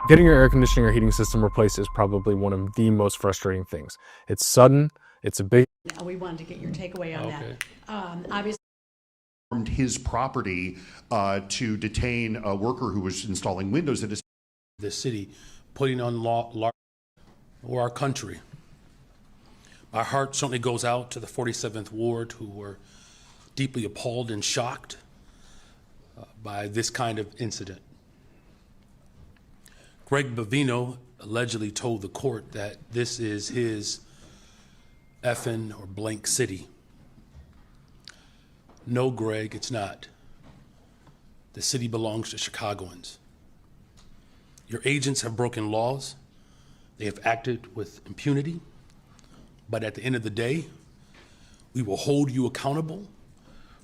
Getting your air conditioning or heating system replaced is probably one of the most frustrating things. It's sudden, it's a big... We wanted to get your takeaway on that. Obviously, his property to detain a worker who was installing windows at his... The city putting on law or our country. My heart certainly goes out to the 47th Ward who were deeply appalled and shocked by this kind of incident. Greg Bavino allegedly told the court that this is his effing or blank city. No, Greg, it's not. The city belongs to Chicagoans. Your agents have broken laws. They have acted with impunity. But at the end of the day, we will hold you accountable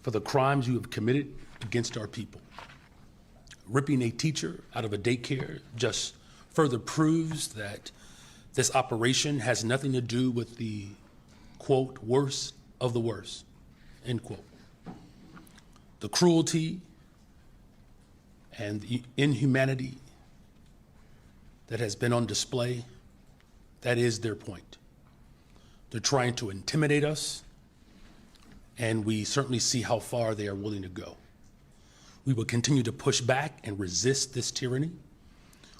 for the crimes you have committed against our people. Ripping a teacher out of a daycare just further proves that this operation has nothing to do with the, quote, worst of the worst, end quote. The cruelty and the inhumanity that has been on display, that is their point. They're trying to intimidate us, and we certainly see how far they are willing to go. We will continue to push back and resist this tyranny.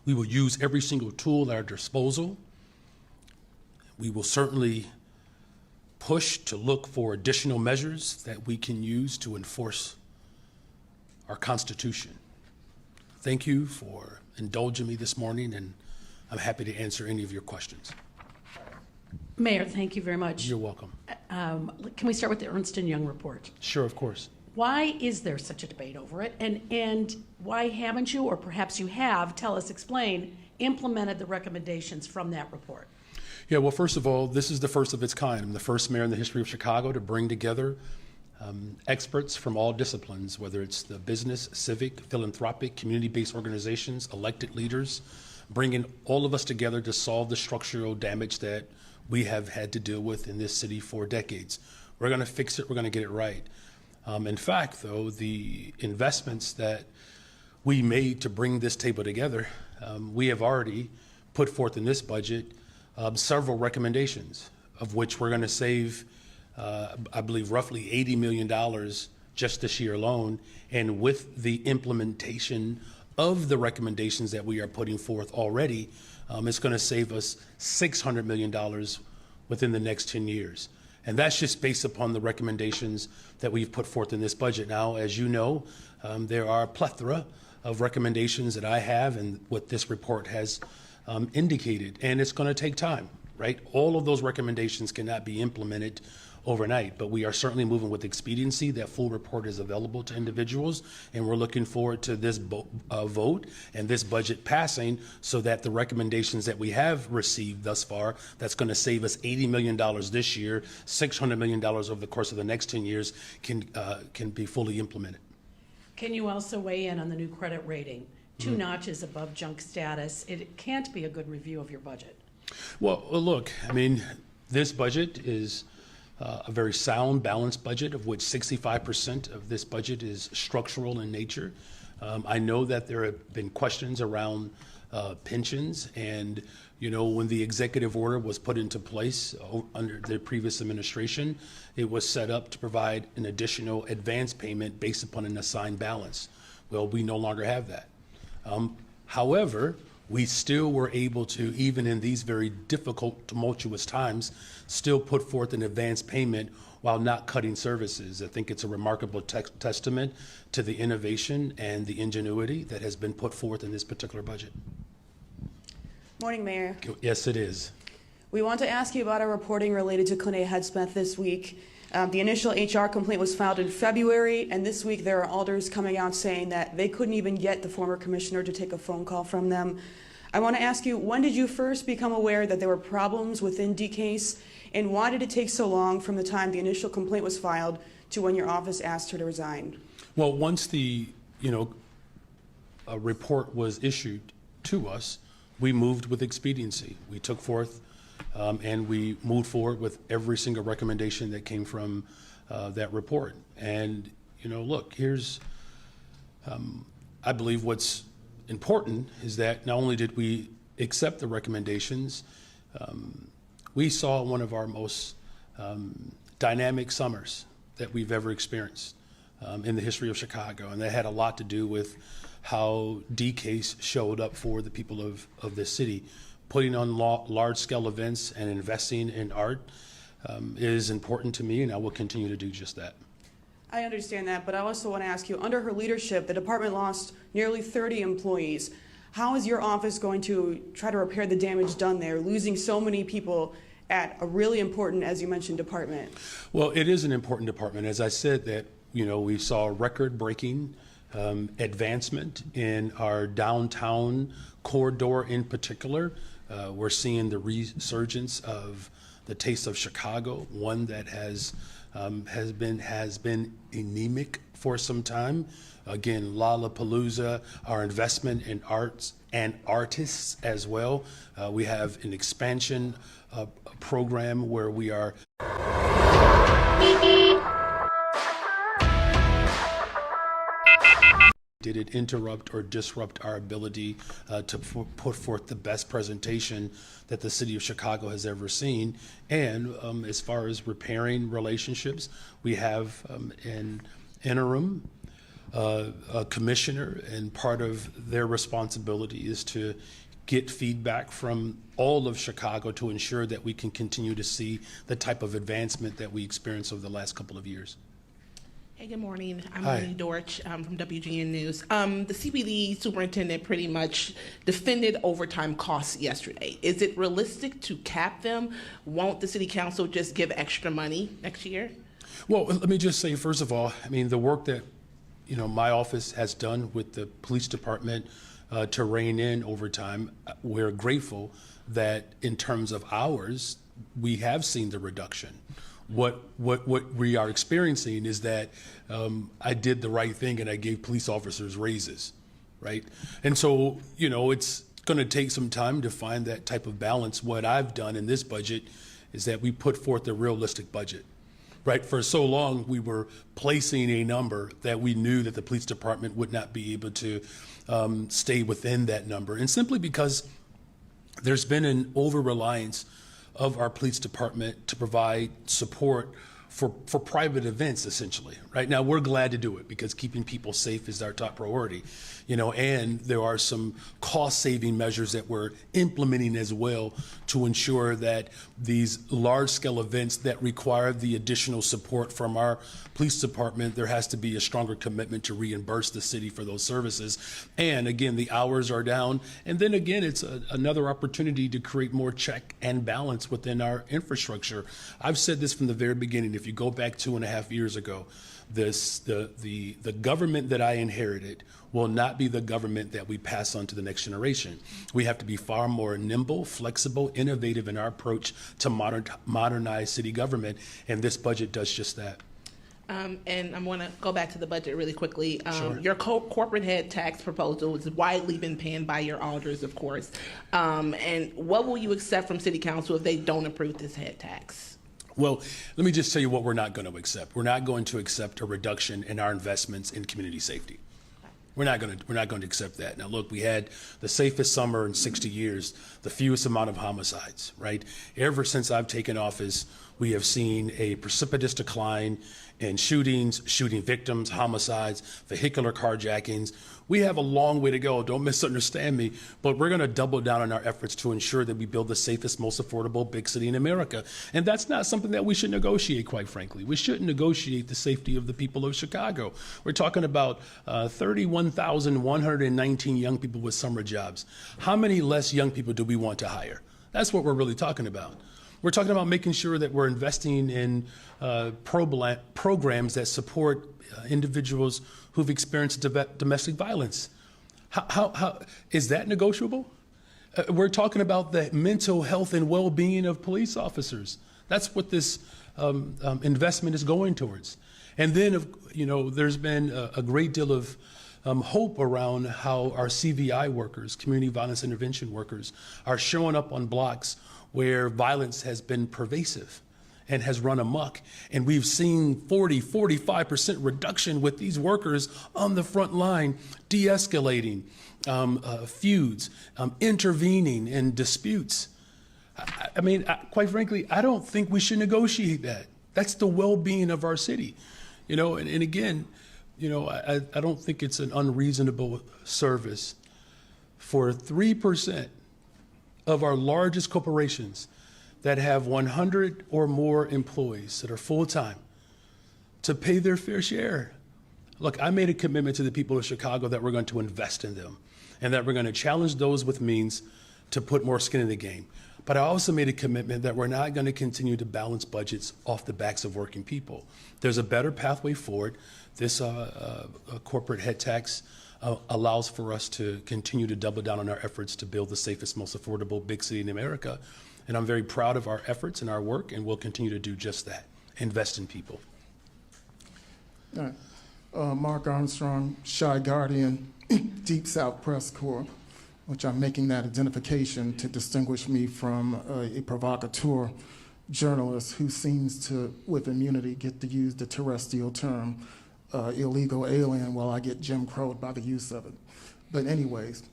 We will use every single tool at our disposal. We will certainly push to look for additional measures that we can use to enforce our Constitution. Thank you for indulging me this morning, and I'm happy to answer any of your questions. Mayor, thank you very much. You're welcome. Can we start with the Ernst & Young report? Sure, of course. Why is there such a debate over it? And why haven't you, or perhaps you have, explain, implemented the recommendations from that report? Yeah, well, first of all, this is the first of its kind. I'm the first mayor in the history of Chicago to bring together experts from all disciplines, whether it's the business, civic, philanthropic, community-based organizations, elected leaders, bringing all of us together to solve the structural damage that we have had to deal with in this city for decades. We're going to fix it. We're going to get it right. In fact, though, the investments that we made to bring this table together, we have already put forth in this budget several recommendations, of which we're going to save, I believe, roughly $80 million just this year alone. And with the implementation of the recommendations that we are putting forth already, it's going to save us $600 million within the next 10 years. And that's just based upon the recommendations that we've put forth in this budget. Now, as you know, there are a plethora of recommendations that I have and what this report has indicated, and it's going to take time, right? All of those recommendations cannot be implemented overnight, but we are certainly moving with expediency. That full report is available to individuals, and we're looking forward to this vote and this budget passing so that the recommendations that we have received thus far, that's going to save us $80 million this year, $600 million over the course of the next 10 years, can be fully implemented. Can you also weigh in on the new credit rating? Two notches above junk status. It can't be a good review of your budget. Well, look, I mean, this budget is a very sound, balanced budget, of which 65% of this budget is structural in nature. I know that there have been questions around pensions, and when the executive order was put into place under the previous administration, it was set up to provide an additional advance payment based upon an assigned balance. Well, we no longer have that. However, we still were able to, even in these very difficult, tumultuous times, still put forth an advance payment while not cutting services. I think it's a remarkable testament to the innovation and the ingenuity that has been put forth in this particular budget. Morning, Mayor. Yes, it is. We want to ask you about our reporting related to Clint A. Headsmith this week. The initial HR complaint was filed in February, and this week there are alders coming out saying that they couldn't even get the former commissioner to take a phone call from them. I want to ask you, when did you first become aware that there were problems within DCASE, and why did it take so long from the time the initial complaint was filed to when your office asked her to resign? Well, once the a report was issued to us, we moved with expediency. We took forth and we moved forward with every single recommendation that came from that report. And look, here's I believe what's important is that not only did we accept the recommendations, we saw one of our most dynamic summers that we've ever experienced in the history of Chicago. And that had a lot to do with how DCASE showed up for the people of this city. Putting on large-scale events and investing in art is important to me, and I will continue to do just that. I understand that, but I also want to ask you, under her leadership, the department lost nearly 30 employees. How is your office going to try to repair the damage done there, losing so many people at a really important, as you mentioned, department? Well, it is an important department. As I said, that we saw record-breaking advancement in our downtown corridor in particular. We're seeing the resurgence of the Taste of Chicago, one that has been anemic for some time. Again, Lollapalooza, our investment in arts and artists as well. We have an expansion program where we are did it interrupt or disrupt our ability to put forth the best presentation that the city of Chicago has ever seen? And as far as repairing relationships, we have an interim a commissioner, and part of their responsibility is to get feedback from all of Chicago to ensure that we can continue to see the type of advancement that we experienced over the last couple of years. Hey, good morning. I'm Hi. Lenny Dorch from WGN News. The CPD superintendent pretty much defended overtime costs yesterday. Is it realistic to cap them? Won't the city council just give extra money next year? Well, let me just say, first of all, I mean, the work that my office has done with the police department to rein in overtime, we're grateful that in terms of hours, we have seen the reduction. What we are experiencing is that I did the right thing and I gave police officers raises, right? And so, it's going to take some time to find that type of balance. What I've done in this budget is that we put forth a realistic budget, right? For so long, we were placing a number that we knew that the police department would not be able to stay within that number. And simply because there's been an over-reliance of our police department to provide support for private events, essentially. Right now, we're glad to do it because keeping people safe is our top priority, and there are some cost-saving measures that we're implementing as well to ensure that these large-scale events that require the additional support from our police department, there has to be a stronger commitment to reimburse the city for those services. And again, the hours are down. And then again, it's another opportunity to create more check and balance within our infrastructure. I've said this from the very beginning. If you go back 2.5 years ago, the government that I inherited will not be the government that we pass on to the next generation. We have to be far more nimble, flexible, innovative in our approach to modernize city government, and this budget does just that. And I'm going to go back to the budget really quickly. Sure. Your corporate head tax proposal has widely been panned by your auditors, of course. And what will you accept from city council if they don't approve this head tax? Well, let me just tell you what we're not going to accept. We're not going to accept a reduction in our investments in community safety. We're not going to accept that. Now, look, we had the safest summer in 60 years, the fewest amount of homicides, right? Ever since I've taken office, we have seen a precipitous decline in shootings, shooting victims, homicides, vehicular carjackings. We have a long way to go. Don't misunderstand me, but we're going to double down on our efforts to ensure that we build the safest, most affordable big city in America. And that's not something that we should negotiate, quite frankly. We shouldn't negotiate the safety of the people of Chicago. We're talking about 31,119 young people with summer jobs. How many less young people do we want to hire? That's what we're really talking about. We're talking about making sure that we're investing in programs that support individuals who've experienced domestic violence. How is that negotiable? We're talking about the mental health and well-being of police officers. That's what this investment is going towards. And then, there's been a great deal of hope around how our CVI workers, community violence intervention workers, are showing up on blocks where violence has been pervasive. and has run amok. And we've seen 45% reduction with these workers on the front line, de-escalating feuds, intervening in disputes. I mean, quite frankly, I don't think we should negotiate that. That's the well-being of our city. You know, and again, you know, I don't think it's an unreasonable service for 3% of our largest corporations that have 100 or more employees that are full-time to pay their fair share. Look, I made a commitment to the people of Chicago that we're going to invest in them and that we're going to challenge those with means to put more skin in the game. But I also made a commitment that we're not going to continue to balance budgets off the backs of working people. There's a better pathway forward. This corporate head tax allows for us to continue to double down on our efforts to build the safest, most affordable big city in America. And I'm very proud of our efforts and our work, and we'll continue to do just that, invest in people. Mark Armstrong, Shy Guardian, Deep South Press Corps, which I'm making that identification to distinguish me from a provocateur journalist who seems to, with immunity, get to use the terrestrial term illegal alien while I get Jim Crowed by the use of it. But anyways,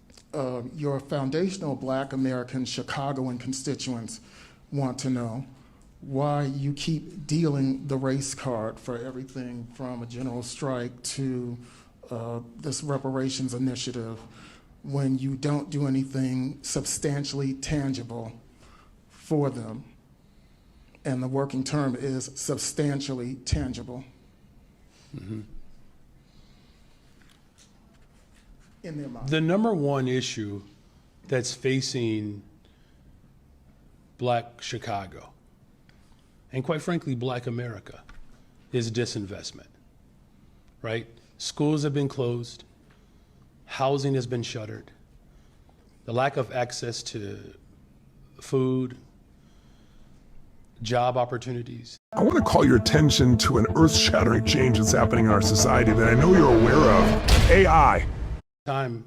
your foundational Black American Chicagoan constituents want to know why you keep dealing the race card for everything from a general strike to this reparations initiative when you don't do anything substantially tangible for them. And the working term is substantially tangible. Mm-hmm. In their mind. The number one issue that's facing Black Chicago, and quite frankly, Black America, is disinvestment, right? Schools have been closed, housing has been shuttered, the lack of access to food, job opportunities. I want to call your attention to an earth-shattering change that's happening in our society that I know you're aware of. AI. Time,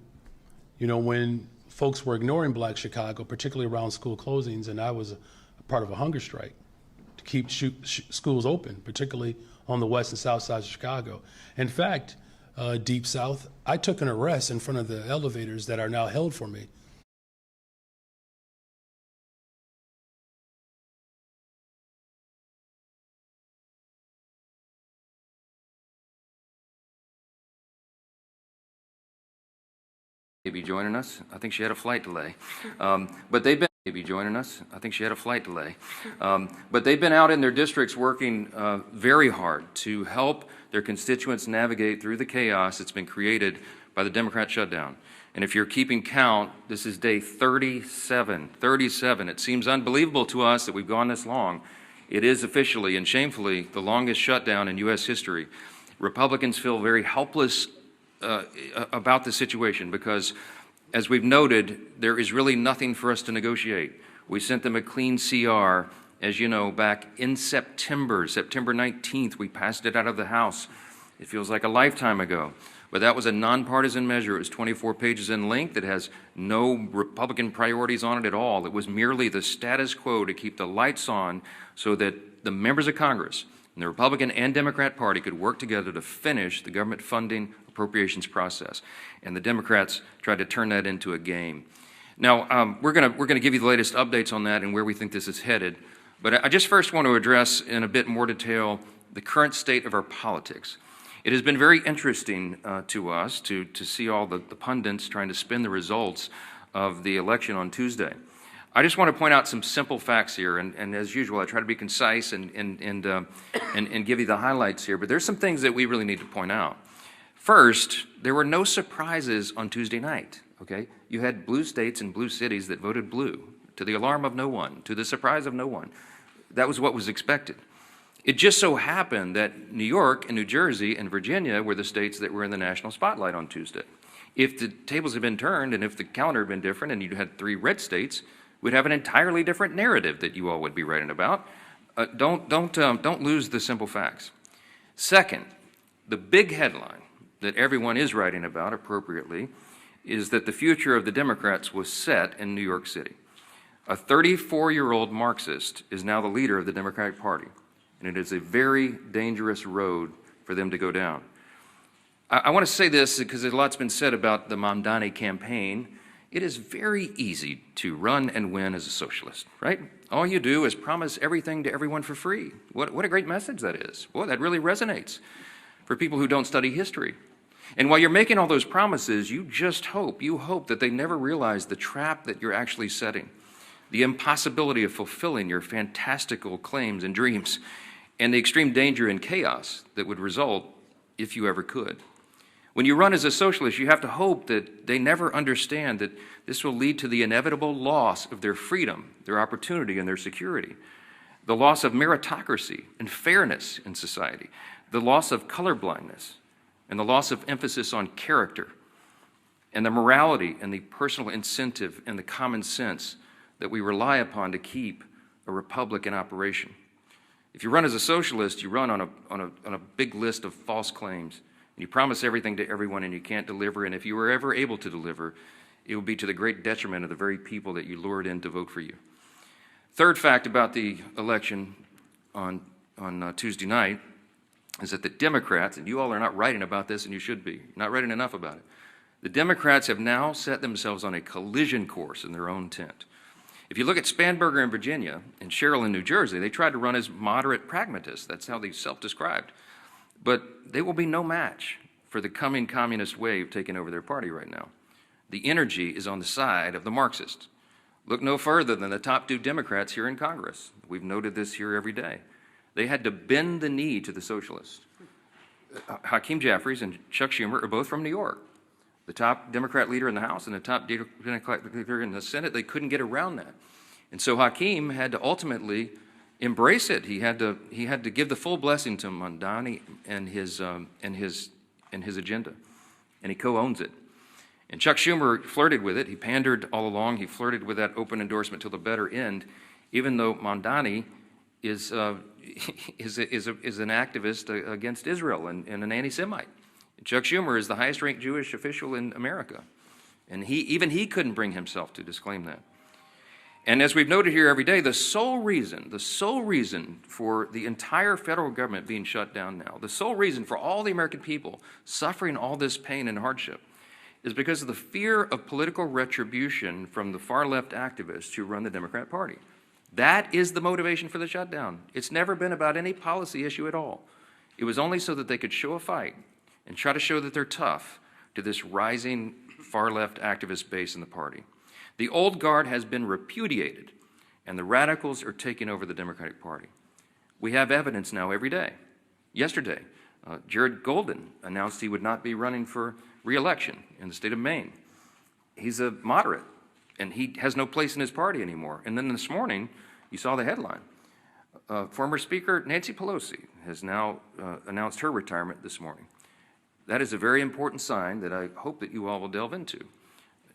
you know, when folks were ignoring Black Chicago, particularly around school closings, and I was a part of a hunger strike to keep schools open, particularly on the west and south sides of Chicago. In fact, Deep South, I took an arrest in front of the elevators that are now held for me. Maybe joining us. I think she had a flight delay. But they've been maybe joining us. I think she had a flight delay. But they've been out in their districts working very hard to help their constituents navigate through the chaos that's been created by the Democrat shutdown. And if you're keeping count, this is day 37. 37. It seems unbelievable to us that we've gone this long. It is officially and shamefully the longest shutdown in U.S. history. Republicans feel very helpless about the situation because, as we've noted, there is really nothing for us to negotiate. We sent them a clean CR, as you know, back in September 19th. We passed it out of the House. It feels like a lifetime ago. But that was a nonpartisan measure. It was 24 pages in length. It has no Republican priorities on it at all. It was merely the status quo to keep the lights on so that the members of Congress and the Republican and Democrat Party could work together to finish the government funding appropriations process. And the Democrats tried to turn that into a game. Now, we're gonna give you the latest updates on that and where we think this is headed. But I just first want to address in a bit more detail the current state of our politics. It has been very interesting to us to see all the pundits trying to spin the results of the election on Tuesday. I just want to point out some simple facts here, and as usual, I try to be concise and give you the highlights here, but there's some things that we really need to point out. First, there were no surprises on Tuesday night, okay? You had blue states and blue cities that voted blue, to the alarm of no one, to the surprise of no one. That was what was expected. It just so happened that New York and New Jersey and Virginia were the states that were in the national spotlight on Tuesday. If the tables had been turned and if the calendar had been different and you had 3 red states, we'd have an entirely different narrative that you all would be writing about. Don't lose the simple facts. Second, the big headline that everyone is writing about appropriately is that the future of the Democrats was set in New York City. A 34-year-old Marxist is now the leader of the Democratic Party, and it is a very dangerous road for them to go down. I want to say this because a lot's been said about the Mamdani campaign. It is very easy to run and win as a socialist, right? All you do is promise everything to everyone for free. What a great message that is. Boy, that really resonates for people who don't study history. And while you're making all those promises, you hope that they never realize the trap that you're actually setting, the impossibility of fulfilling your fantastical claims and dreams, and the extreme danger and chaos that would result if you ever could. When you run as a socialist, you have to hope that they never understand that this will lead to the inevitable loss of their freedom, their opportunity, and their security, the loss of meritocracy and fairness in society, the loss of colorblindness, and the loss of emphasis on character, and the morality and the personal incentive and the common sense that we rely upon to keep a republic in operation. If you run as a socialist, you run on a big list of false claims. You promise everything to everyone and you can't deliver, and if you were ever able to deliver, it would be to the great detriment of the very people that you lured in to vote for you. Third fact about the election on Tuesday night is that the Democrats, and you all are not writing about this and you should be, not writing enough about it, the Democrats have now set themselves on a collision course in their own tent. If you look at Spanberger in Virginia and Sherrill in New Jersey, they tried to run as moderate pragmatists. That's how they self-described. But they will be no match for the coming communist wave taking over their party right now. The energy is on the side of the Marxists. Look no further than the top two Democrats here in Congress. We've noted this here every day. They had to bend the knee to the socialists. Hakeem Jeffries and Chuck Schumer are both from New York. The top Democrat leader in the House and the top Democrat leader in the Senate, they couldn't get around that. And so Hakeem had to ultimately embrace it. He had to give the full blessing to Mamdani and his agenda, and he co-owns it. And Chuck Schumer flirted with it. He pandered all along. He flirted with that open endorsement till the bitter end, even though Mamdani is an activist against Israel and an anti-Semite. Chuck Schumer is the highest-ranked Jewish official in America, and even he couldn't bring himself to disclaim that. And as we've noted here every day, the sole reason for the entire federal government being shut down now, the sole reason for all the American people suffering all this pain and hardship is because of the fear of political retribution from the far-left activists who run the Democrat Party. That is the motivation for the shutdown. It's never been about any policy issue at all. It was only so that they could show a fight and try to show that they're tough to this rising far-left activist base in the party. The old guard has been repudiated, and the radicals are taking over the Democratic Party. We have evidence now every day. Yesterday, Jared Golden announced he would not be running for re-election in the state of Maine. He's a moderate, and he has no place in his party anymore. And then this morning, you saw the headline. Former Speaker Nancy Pelosi has now announced her retirement this morning. That is a very important sign that I hope that you all will delve into.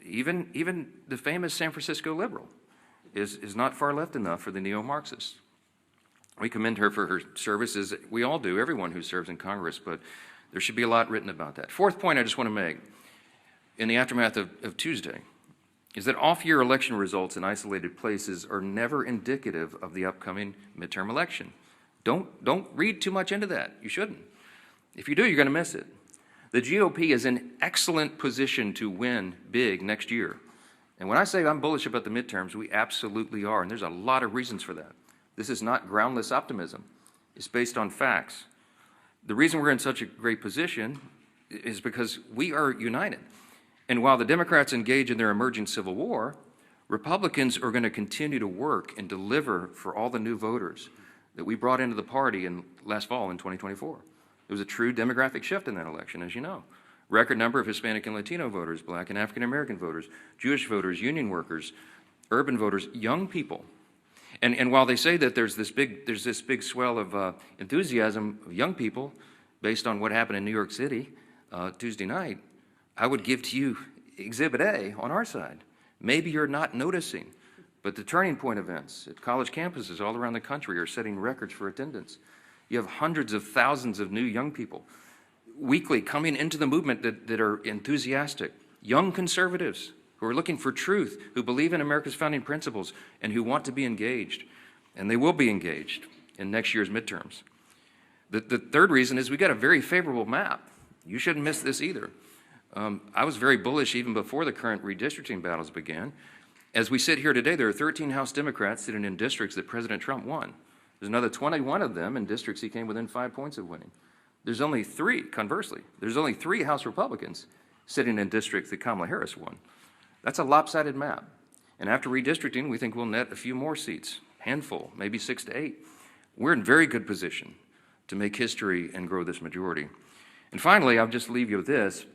Even the famous San Francisco liberal is not far left enough for the neo-Marxists. We commend her for her services. We all do, everyone who serves in Congress, but there should be a lot written about that. Fourth point I just want to make in the aftermath of Tuesday is that off-year election results in isolated places are never indicative of the upcoming midterm election. Don't read too much into that. You shouldn't. If you do, you're going to miss it. The GOP is in excellent position to win big next year. And when I say I'm bullish about the midterms, we absolutely are, and there's a lot of reasons for that. This is not groundless optimism. It's based on facts. The reason we're in such a great position is because we are united. And while the Democrats engage in their emerging civil war, Republicans are going to continue to work and deliver for all the new voters that we brought into the party last fall in 2024. There was a true demographic shift in that election, as you know. Record number of Hispanic and Latino voters, Black and African American voters, Jewish voters, union workers, urban voters, young people. And while they say that there's this big swell of enthusiasm of young people based on what happened in New York City Tuesday night, I would give to you Exhibit A on our side. Maybe you're not noticing, but the turning point events at college campuses all around the country are setting records for attendance. You have hundreds of thousands of new young people weekly coming into the movement that are enthusiastic. Young conservatives who are looking for truth, who believe in America's founding principles, and who want to be engaged. And they will be engaged in next year's midterms. The third reason is we got a very favorable map. You shouldn't miss this either. I was very bullish even before the current redistricting battles began. As we sit here today, there are 13 House Democrats sitting in districts that President Trump won. There's another 21 of them in districts he came within 5 points of winning. There's only 3, conversely, there's only 3 House Republicans sitting in districts that Kamala Harris won. That's a lopsided map. And after redistricting, we think we'll net a few more seats, handful, maybe 6 to 8. We're in very good position to make history and grow this majority. And finally, I'll just leave you with this.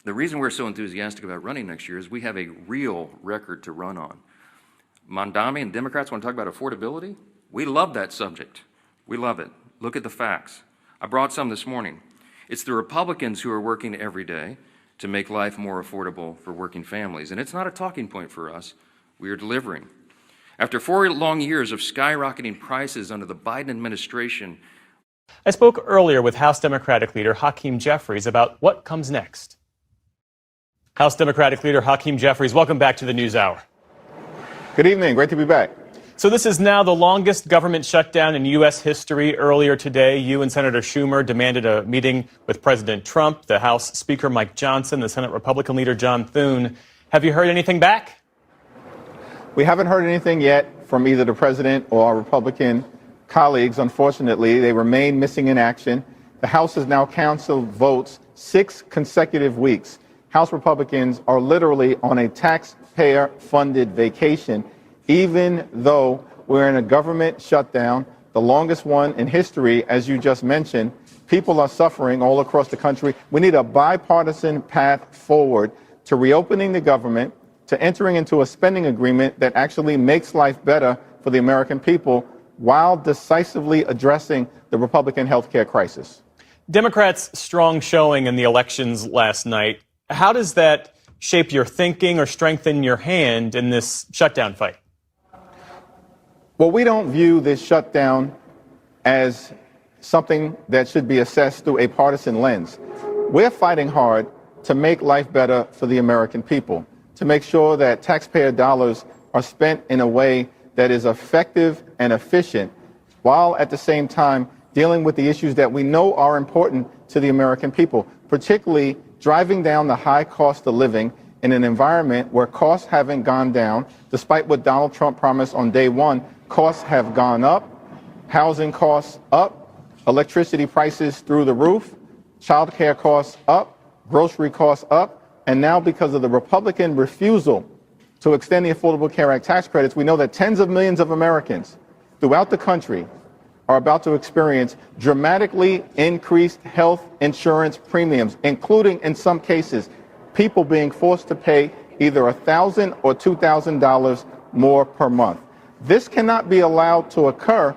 The reason we're so enthusiastic about running next year is we have a real record to run on. Mondami and Democrats want to talk about affordability. We love that subject. We love it. Look at the facts. I brought some this morning. It's the Republicans who are working every day to make life more affordable for working families. And it's not a talking point for us. We are delivering. After 4 long years of skyrocketing prices under the Biden administration. I spoke earlier with House Democratic leader Hakeem Jeffries about what comes next. House Democratic leader Hakeem Jeffries, welcome back to the NewsHour. Good evening. Great to be back. So this is now the longest government shutdown in U.S. history. Earlier today, you and Senator Schumer demanded a meeting with President Trump, the House Speaker Mike Johnson, the Senate Republican leader John Thune. Have you heard anything back? We haven't heard anything yet from either the president or our Republican colleagues. Unfortunately, they remain missing in action. The House has now canceled votes 6 consecutive weeks. House Republicans are literally on a taxpayer-funded vacation, even though we're in a government shutdown, the longest one in history, as you just mentioned. People are suffering all across the country. We need a bipartisan path forward to reopening the government, to entering into a spending agreement that actually makes life better for the American people while decisively addressing the Republican health care crisis. Democrats' strong showing in the elections last night. How does that shape your thinking or strengthen your hand in this shutdown fight? Well, we don't view this shutdown as something that should be assessed through a partisan lens. We're fighting hard to make life better for the American people, to make sure that taxpayer dollars are spent in a way that is effective and efficient, while at the same time dealing with the issues that we know are important to the American people, particularly driving down the high cost of living in an environment where costs haven't gone down. Despite what Donald Trump promised on day one, costs have gone up, housing costs up, electricity prices through the roof, child care costs up, grocery costs up, and now because of the Republican refusal to extend the Affordable Care Act tax credits, we know that tens of millions of Americans throughout the country are about to experience dramatically increased health insurance premiums, including, in some cases, people being forced to pay either $1,000 or $2,000 more per month. This cannot be allowed to occur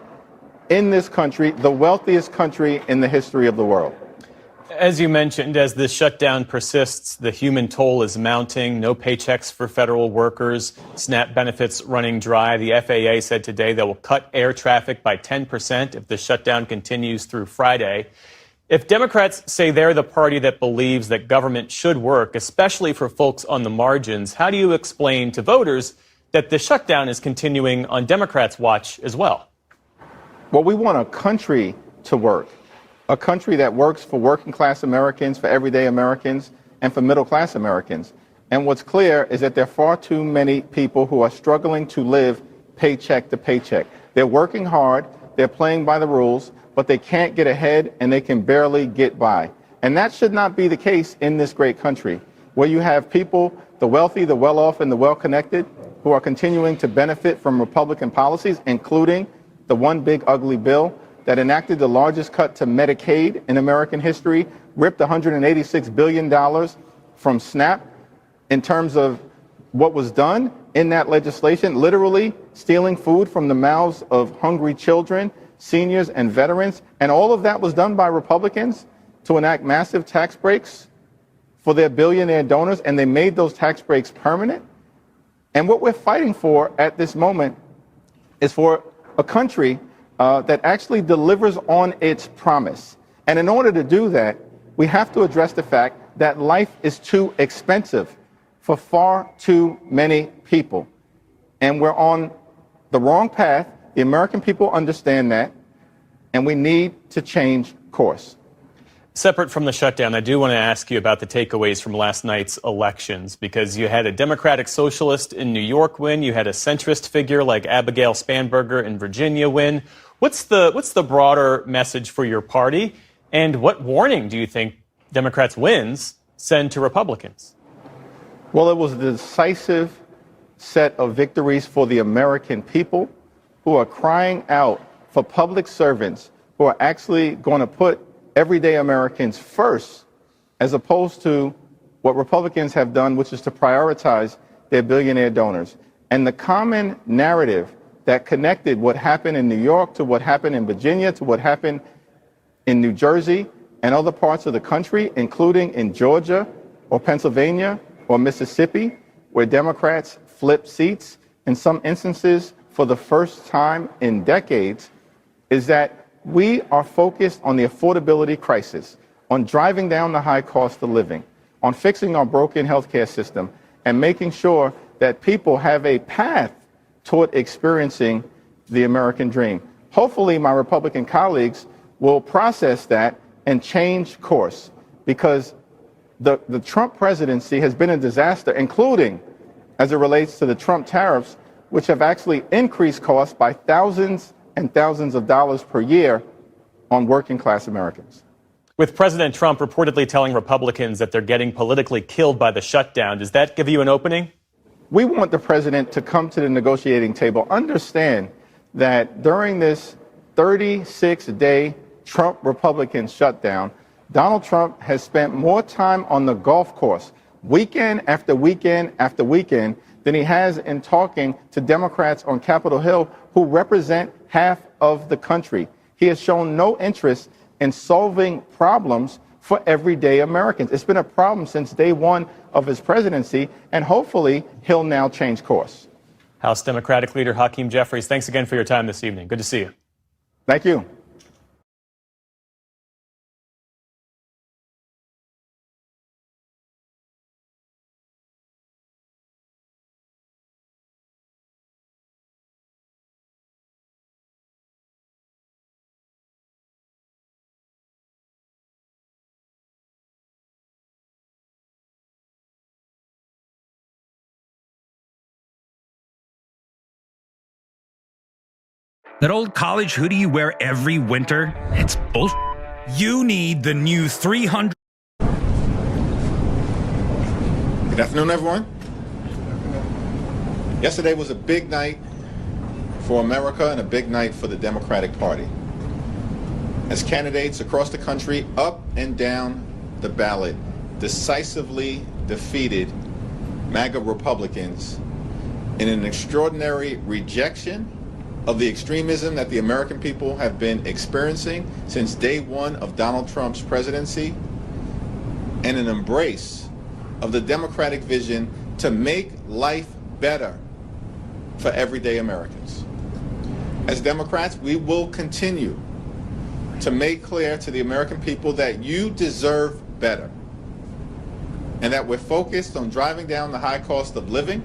in this country, the wealthiest country in the history of the world. As you mentioned, as this shutdown persists, the human toll is mounting. No paychecks for federal workers, SNAP benefits running dry. The FAA said today they will cut air traffic by 10% if the shutdown continues through Friday. If Democrats say they're the party that believes that government should work, especially for folks on the margins, how do you explain to voters that the shutdown is continuing on Democrats' watch as well? Well, we want a country to work. A country that works for working class Americans, for everyday Americans, and for middle class Americans. And what's clear is that there are far too many people who are struggling to live paycheck to paycheck. They're working hard, they're playing by the rules, but they can't get ahead and they can barely get by. And that should not be the case in this great country, where you have people, the wealthy, the well-off, and the well-connected, who are continuing to benefit from Republican policies, including the one big ugly bill that enacted the largest cut to Medicaid in American history, ripped $186 billion from SNAP in terms of what was done in that legislation, literally stealing food from the mouths of hungry children, seniors, and veterans. And all of that was done by Republicans to enact massive tax breaks for their billionaire donors, and they made those tax breaks permanent. And what we're fighting for at this moment is for a country that actually delivers on its promise. And in order to do that, we have to address the fact that life is too expensive for far too many people. And we're on the wrong path. The American people understand that, and we need to change course. Separate from the shutdown, I do want to ask you about the takeaways from last night's elections, because you had a Democratic socialist in New York win. You had a centrist figure like Abigail Spanberger in Virginia win. What's the broader message for your party? And what warning do you think Democrats' wins send to Republicans? Well, it was a decisive set of victories for the American people who are crying out for public servants who are actually going to put everyday Americans first, as opposed to what Republicans have done, which is to prioritize their billionaire donors. And the common narrative that connected what happened in New York to what happened in Virginia to what happened in New Jersey and other parts of the country, including in Georgia or Pennsylvania or Mississippi, where Democrats flipped seats in some instances for the first time in decades, is that we are focused on the affordability crisis, on driving down the high cost of living, on fixing our broken healthcare system, and making sure that people have a path toward experiencing the American dream. Hopefully, my Republican colleagues will process that and change course, because the Trump presidency has been a disaster, including as it relates to the Trump tariffs, which have actually increased costs by thousands and thousands of dollars per year on working class Americans. With President Trump reportedly telling Republicans that they're getting politically killed by the shutdown, does that give you an opening? We want the president to come to the negotiating table. Understand that during this 36-day Trump Republican shutdown, Donald Trump has spent more time on the golf course, weekend after weekend after weekend, than he has in talking to Democrats on Capitol Hill who represent half of the country. He has shown no interest in solving problems for everyday Americans. It's been a problem since day one of his presidency, and hopefully he'll now change course. House Democratic Leader Hakeem Jeffries, thanks again for your time this evening. Good to see you. Thank you. That old college hoodie you wear every winter, it's bull. You need the new 300. Good afternoon, everyone. Yesterday was a big night for America and a big night for the Democratic Party. As candidates across the country, up and down the ballot, decisively defeated MAGA Republicans in an extraordinary rejection of the extremism that the American people have been experiencing since day one of Donald Trump's presidency, and an embrace of the Democratic vision to make life better for everyday Americans. As Democrats, we will continue to make clear to the American people that you deserve better, and that we're focused on driving down the high cost of living,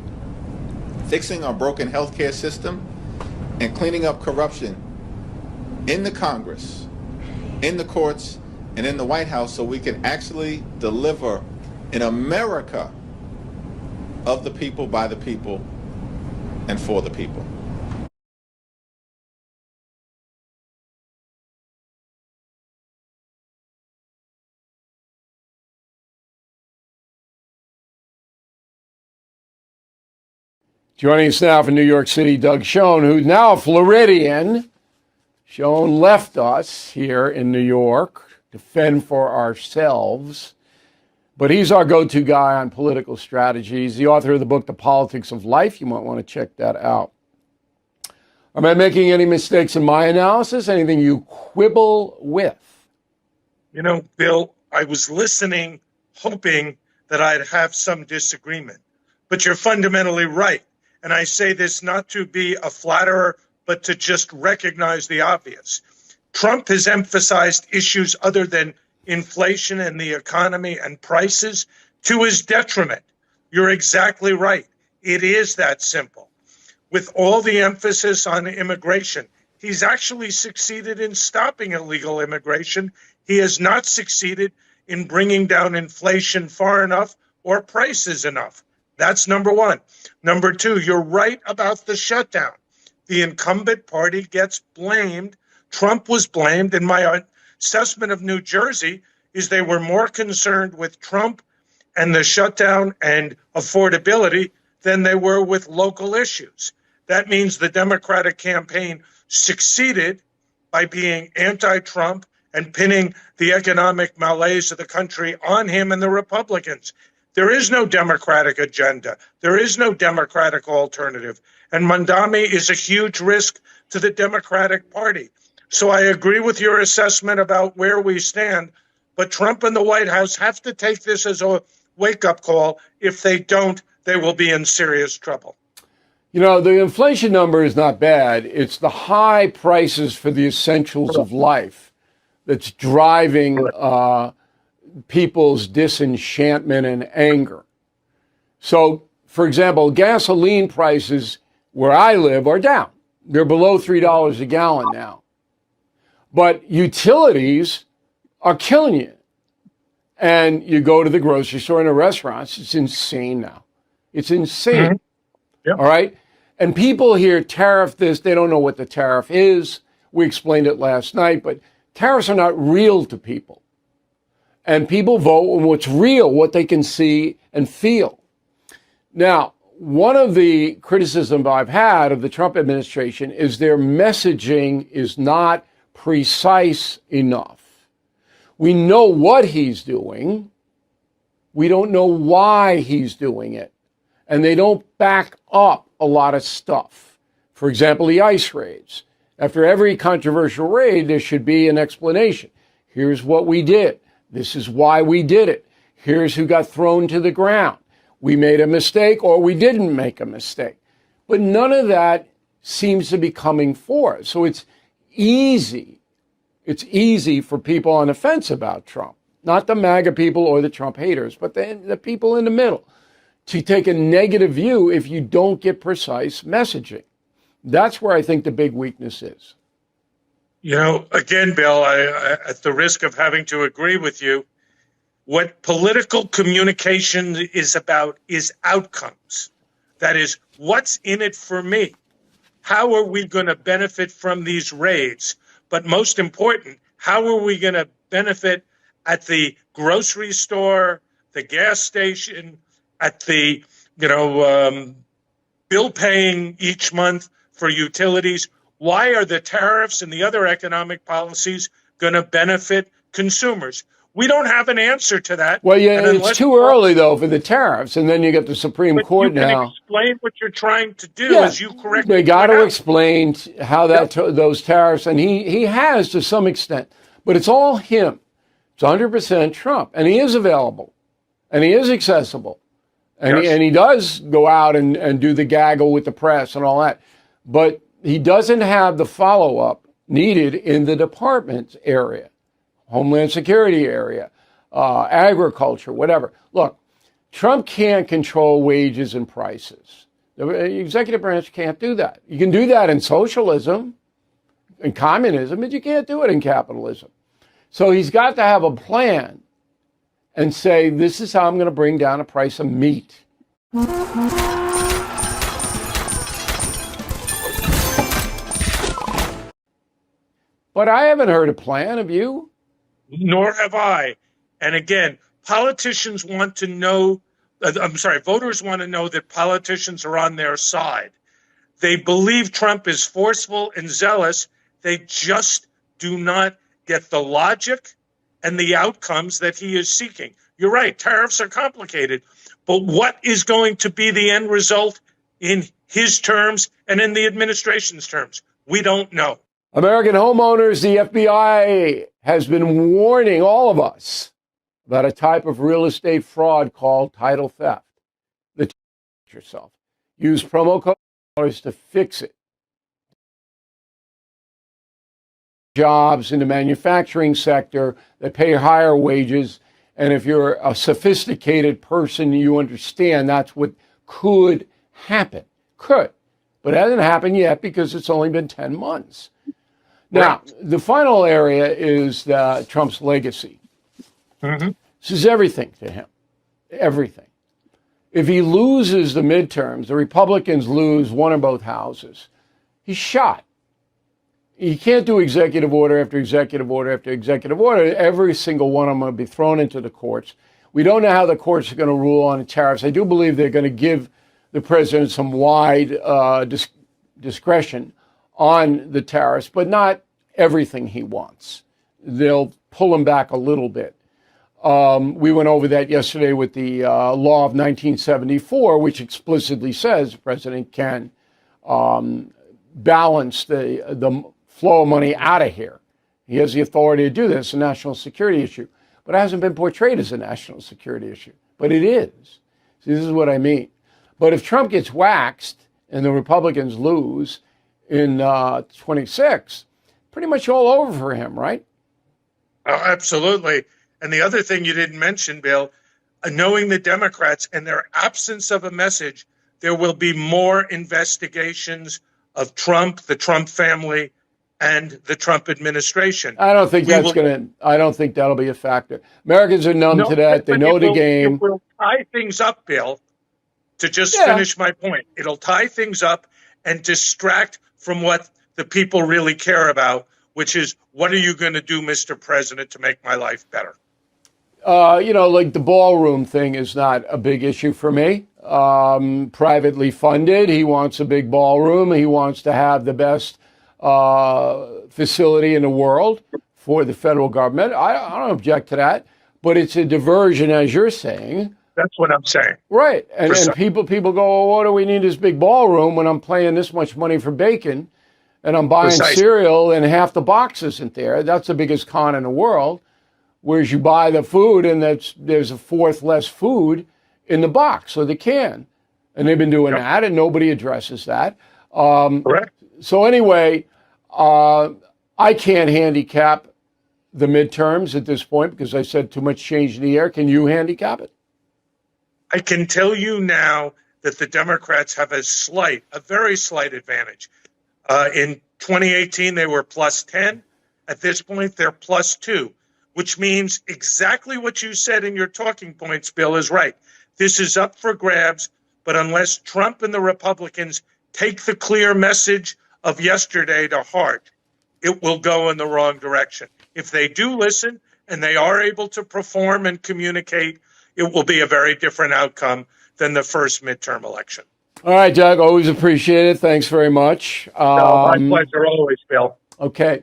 fixing our broken healthcare system, and cleaning up corruption in the Congress, in the courts, and in the White House, so we can actually deliver an America of the people, by the people, and for the people. Joining us now from New York City, Doug Schoen, who's now a Floridian. Schoen left us here in New York to fend for ourselves, but he's our go-to guy on political strategies, the author of the book, The Politics of Life. You might want to check that out. Am I making any mistakes in my analysis? Anything you quibble with? You know, Bill, I was listening, hoping that I'd have some disagreement, but you're fundamentally right. And I say this not to be a flatterer, but to just recognize the obvious. Trump has emphasized issues other than inflation and the economy and prices to his detriment. You're exactly right. It is that simple. With all the emphasis on immigration, he's actually succeeded in stopping illegal immigration. He has not succeeded in bringing down inflation far enough or prices enough. That's number one. Number two, you're right about the shutdown. The incumbent party gets blamed. Trump was blamed. And my assessment of New Jersey is they were more concerned with Trump and the shutdown and affordability than they were with local issues. That means the Democratic campaign succeeded by being anti-Trump and pinning the economic malaise of the country on him and the Republicans. There is no Democratic agenda. There is no Democratic alternative. And Mandami is a huge risk to the Democratic Party. So I agree with your assessment about where we stand, but Trump and the White House have to take this as a wake-up call. If they don't, they will be in serious trouble. You know, the inflation number is not bad. It's the high prices for the essentials of life that's driving people's disenchantment and anger. So, for example, gasoline prices where I live are down. They're below $3 a gallon now. But utilities are killing you. And you go to the grocery store and the restaurants, it's insane now. It's insane. Mm-hmm. Yep. All right? And people hear tariff this, they don't know what the tariff is. We explained it last night, but tariffs are not real to people. And people vote on what's real, what they can see and feel. Now, one of the criticisms I've had of the Trump administration is their messaging is not precise enough. We know what he's doing. We don't know why he's doing it. And they don't back up a lot of stuff. For example, the ICE raids. After every controversial raid, there should be an explanation. Here's what we did. This is why we did it. Here's who got thrown to the ground. We made a mistake or we didn't make a mistake. But none of that seems to be coming forth. So it's easy. It's easy for people on the fence about Trump, not the MAGA people or the Trump haters, but the people in the middle, to take a negative view if you don't get precise messaging. That's where I think the big weakness is. You know, again, Bill, I, at the risk of having to agree with you, what political communication is about is outcomes. That is, what's in it for me? How are we going to benefit from these raids? But most important, how are we going to benefit at the grocery store, the gas station, at the, bill paying each month for utilities? Why are the tariffs and the other economic policies going to benefit consumers? We don't have an answer to that. Well, yeah, it's too early, though, for the tariffs. And then you get the Supreme Court now. You can explain what you're trying to do, as you correctly They got point to out. explain how those tariffs, and he has to some extent. But it's all him. It's 100% Trump. And he is available. And he is accessible. And he does go out and do the gaggle with the press and all that. But he doesn't have the follow-up needed in the department area, Homeland Security area, agriculture, whatever. Look, Trump can't control wages and prices. The executive branch can't do that. You can do that in socialism, in communism, but you can't do it in capitalism. So he's got to have a plan and say, this is how I'm going to bring down the price of meat. But I haven't heard a plan. Have you? Nor have I. And again, politicians want to know, voters want to know that politicians are on their side. They believe Trump is forceful and zealous. They just do not get the logic and the outcomes that he is seeking. You're right, tariffs are complicated, but what is going to be the end result in his terms and in the administration's terms? We don't know. American homeowners, the FBI has been warning all of us about a type of real estate fraud called title theft. Yourself. Use promo code to fix it. Jobs in the manufacturing sector that pay higher wages And if you're a sophisticated person, you understand that's what could happen. Could. But it hasn't happened yet because it's only been 10 months. Now, the final area is Trump's legacy. This is everything to him. Everything. If he loses the midterms, the Republicans lose one or both houses, he's shot. He can't do executive order after executive order after executive order. Every single one of them will be thrown into the courts. We don't know how the courts are going to rule on the tariffs. I do believe they're going to give the president some wide discretion on the tariffs, but not everything he wants. They'll pull him back a little bit. We went over that yesterday with the law of 1974, which explicitly says the president can balance the flow of money out of here. He has the authority to do this. It's a national security issue. But it hasn't been portrayed as a national security issue. But it is. See, this is what I mean. But if Trump gets waxed and the Republicans lose in 26, pretty much all over for him, right? Oh, absolutely. And the other thing you didn't mention, Bill, knowing the Democrats and their absence of a message, there will be more investigations of Trump, the Trump family, and the Trump administration. I don't think I don't think that'll be a factor. Americans are numb to that. They know the game. It will tie things up, Bill, to just finish my point. It'll tie things up and distract from what the people really care about, which is, what are you going to do, Mr. President, to make my life better? Like the ballroom thing is not a big issue for me. Privately funded. He wants a big ballroom. He wants to have the best facility in the world for the federal government. I don't object to that, but it's a diversion, as you're saying. That's what I'm saying. Right. And people go, well, what do we need this big ballroom when I'm paying this much money for bacon and I'm buying cereal and half the box isn't there? That's the biggest con in the world. Whereas you buy the food and there's a fourth less food in the box or the can. And they've been doing that and nobody addresses that. Correct. So anyway, I can't handicap the midterms at this point because I said too much change in the air. Can you handicap it? I can tell you now that the Democrats have a very slight advantage. In 2018, they were plus 10. At this point, they're plus 2, which means exactly what you said in your talking points, Bill, is right. This is up for grabs, but unless Trump and the Republicans take the clear message of yesterday to heart, it will go in the wrong direction. If they do listen and they are able to perform and communicate, it will be a very different outcome than the first midterm election. All right, Doug, always appreciate it. Thanks very much. My pleasure always, Bill. Okay.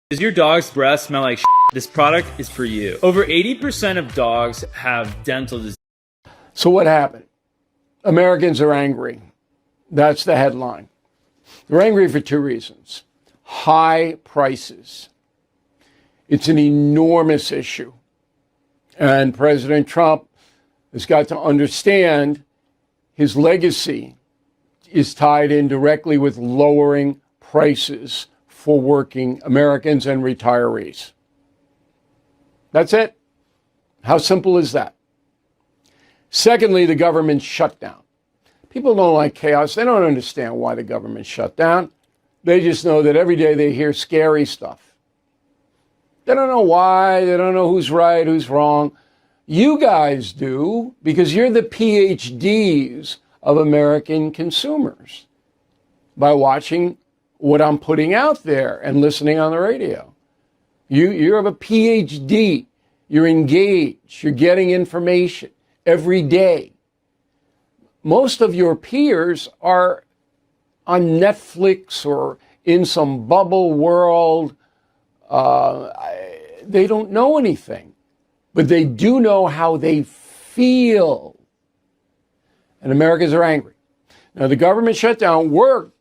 Does your dog's breath smell like shit? This product is for you. Over 80% of dogs have dental disease. So what happened? Americans are angry. That's the headline. They're angry for two reasons. High prices. It's an enormous issue. And President Trump has got to understand his legacy is tied in directly with lowering prices for working Americans and retirees. That's it. How simple is that? Secondly, the government shutdown. People don't like chaos. They don't understand why the government shut down. They just know that every day they hear scary stuff. They don't know why. They don't know who's right, who's wrong. You guys do, because you're the PhDs of American consumers by watching what I'm putting out there and listening on the radio. You have a PhD. You're engaged. You're getting information every day. Most of your peers are on Netflix or in some bubble world. They don't know anything, but they do know how they feel. And Americans are angry. Now, the government shutdown worked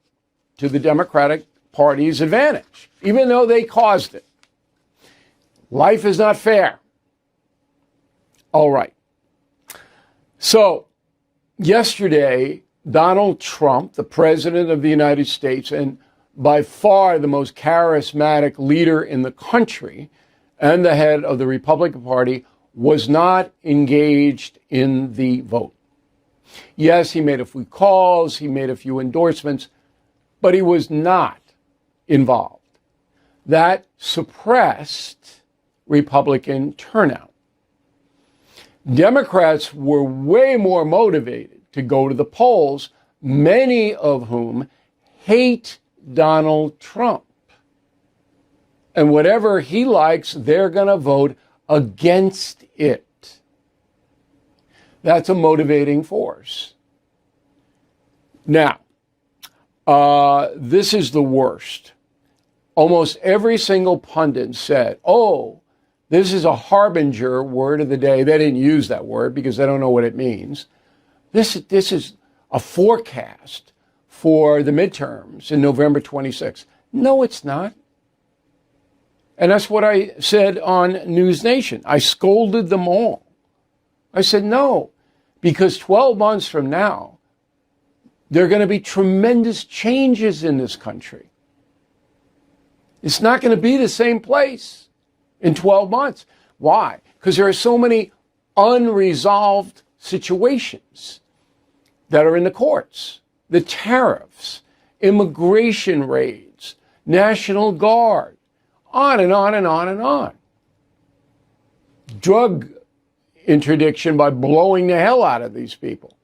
to the Democratic Party's advantage, even though they caused it. Life is not fair. All right. So, yesterday, Donald Trump, the President of the United States, and by far the most charismatic leader in the country, and the head of the Republican Party, was not engaged in the vote. Yes, he made a few calls, he made a few endorsements, but he was not involved. That suppressed Republican turnout. Democrats were way more motivated to go to the polls, many of whom hate Donald Trump. And whatever he likes, they're going to vote against it. That's a motivating force. Now, this is the worst. Almost every single pundit said, oh, this is a harbinger word of the day. They didn't use that word because they don't know what it means. This is a forecast for the midterms in November 26th. No, it's not. And that's what I said on News Nation. I scolded them all. I said, no, because 12 months from now, there are going to be tremendous changes in this country. It's not going to be the same place in 12 months. Why? Because there are so many unresolved situations that are in the courts. The tariffs, immigration raids, National Guard, on and on and on and on. Drug interdiction by blowing the hell out of these people.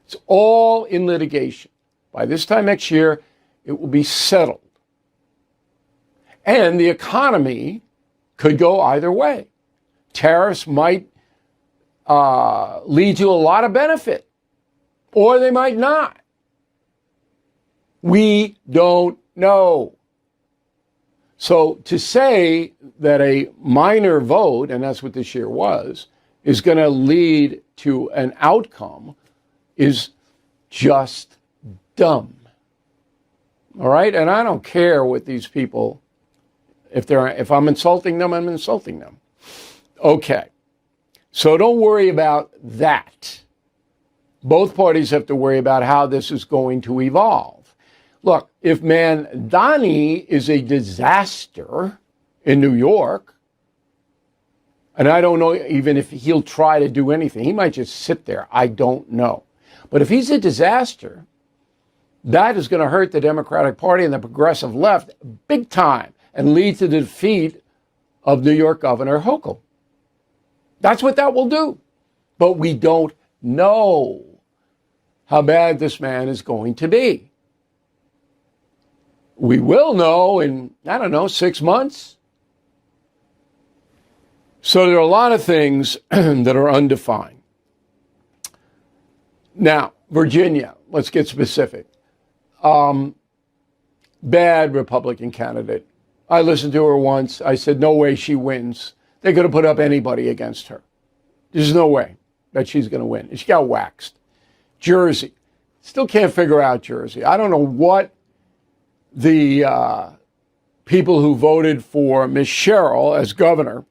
It's all in litigation. By this time next year, it will be settled. And the economy could go either way. Tariffs might lead to a lot of benefit, or they might not. We don't know. So to say that a minor vote, and that's what this year was, is going to lead to an outcome is just dumb. All right? And I don't care what these people, if I'm insulting them, I'm insulting them. Okay. So don't worry about that. Both parties have to worry about how this is going to evolve. Look, if Mamdani is a disaster in New York, and I don't know even if he'll try to do anything, he might just sit there. I don't know. But if he's a disaster, that is going to hurt the Democratic Party and the progressive left big time and lead to the defeat of New York Governor Hochul. That's what that will do. But we don't know how bad this man is going to be. We will know in, 6 months. So there are a lot of things that are undefined. Now, Virginia, let's get specific. Bad Republican candidate. I listened to her once. I said, no way she wins. They're going to put up anybody against her. There's no way that she's going to win. And she got waxed. Jersey. Still can't figure out Jersey. I don't know what the people who voted for Miss Sherrill as governor,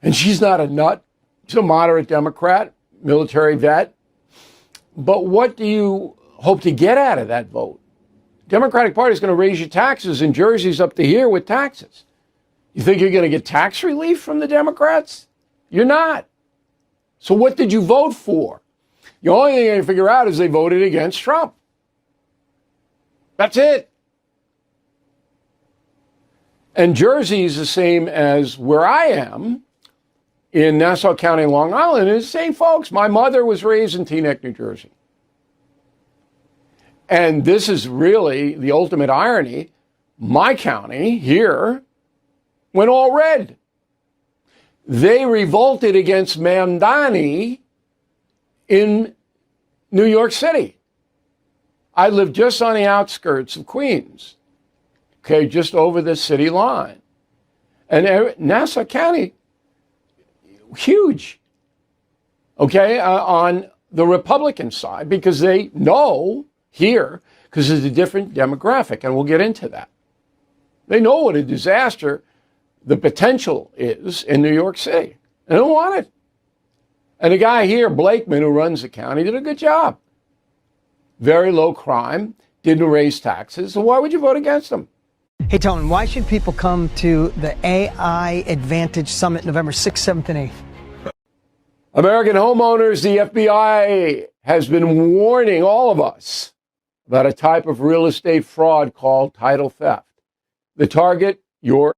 and she's not a nut. She's a moderate Democrat, military vet. But what do you hope to get out of that vote? Democratic Party is going to raise your taxes, and Jersey's up to here with taxes. You think you're going to get tax relief from the Democrats? You're not. So what did you vote for? The only thing I can figure out is they voted against Trump. That's it. And Jersey is the same as where I am in Nassau County, Long Island. It's the same folks. My mother was raised in Teaneck, New Jersey. And this is really the ultimate irony. My county here went all red. They revolted against Mamdani in New York City. I live just on the outskirts of Queens, okay, just over the city line. And Nassau County, huge, okay, on the Republican side, because they know here, because it's a different demographic, and we'll get into that. They know what a disaster the potential is in New York City. They don't want it. And the guy here, Blakeman, who runs the county, did a good job. Very low crime, didn't raise taxes. So why would you vote against him? Hey, Tone, why should people come to the AI Advantage Summit November 6th, 7th, and 8th? American homeowners, the FBI has been warning all of us about a type of real estate fraud called title theft. The target, your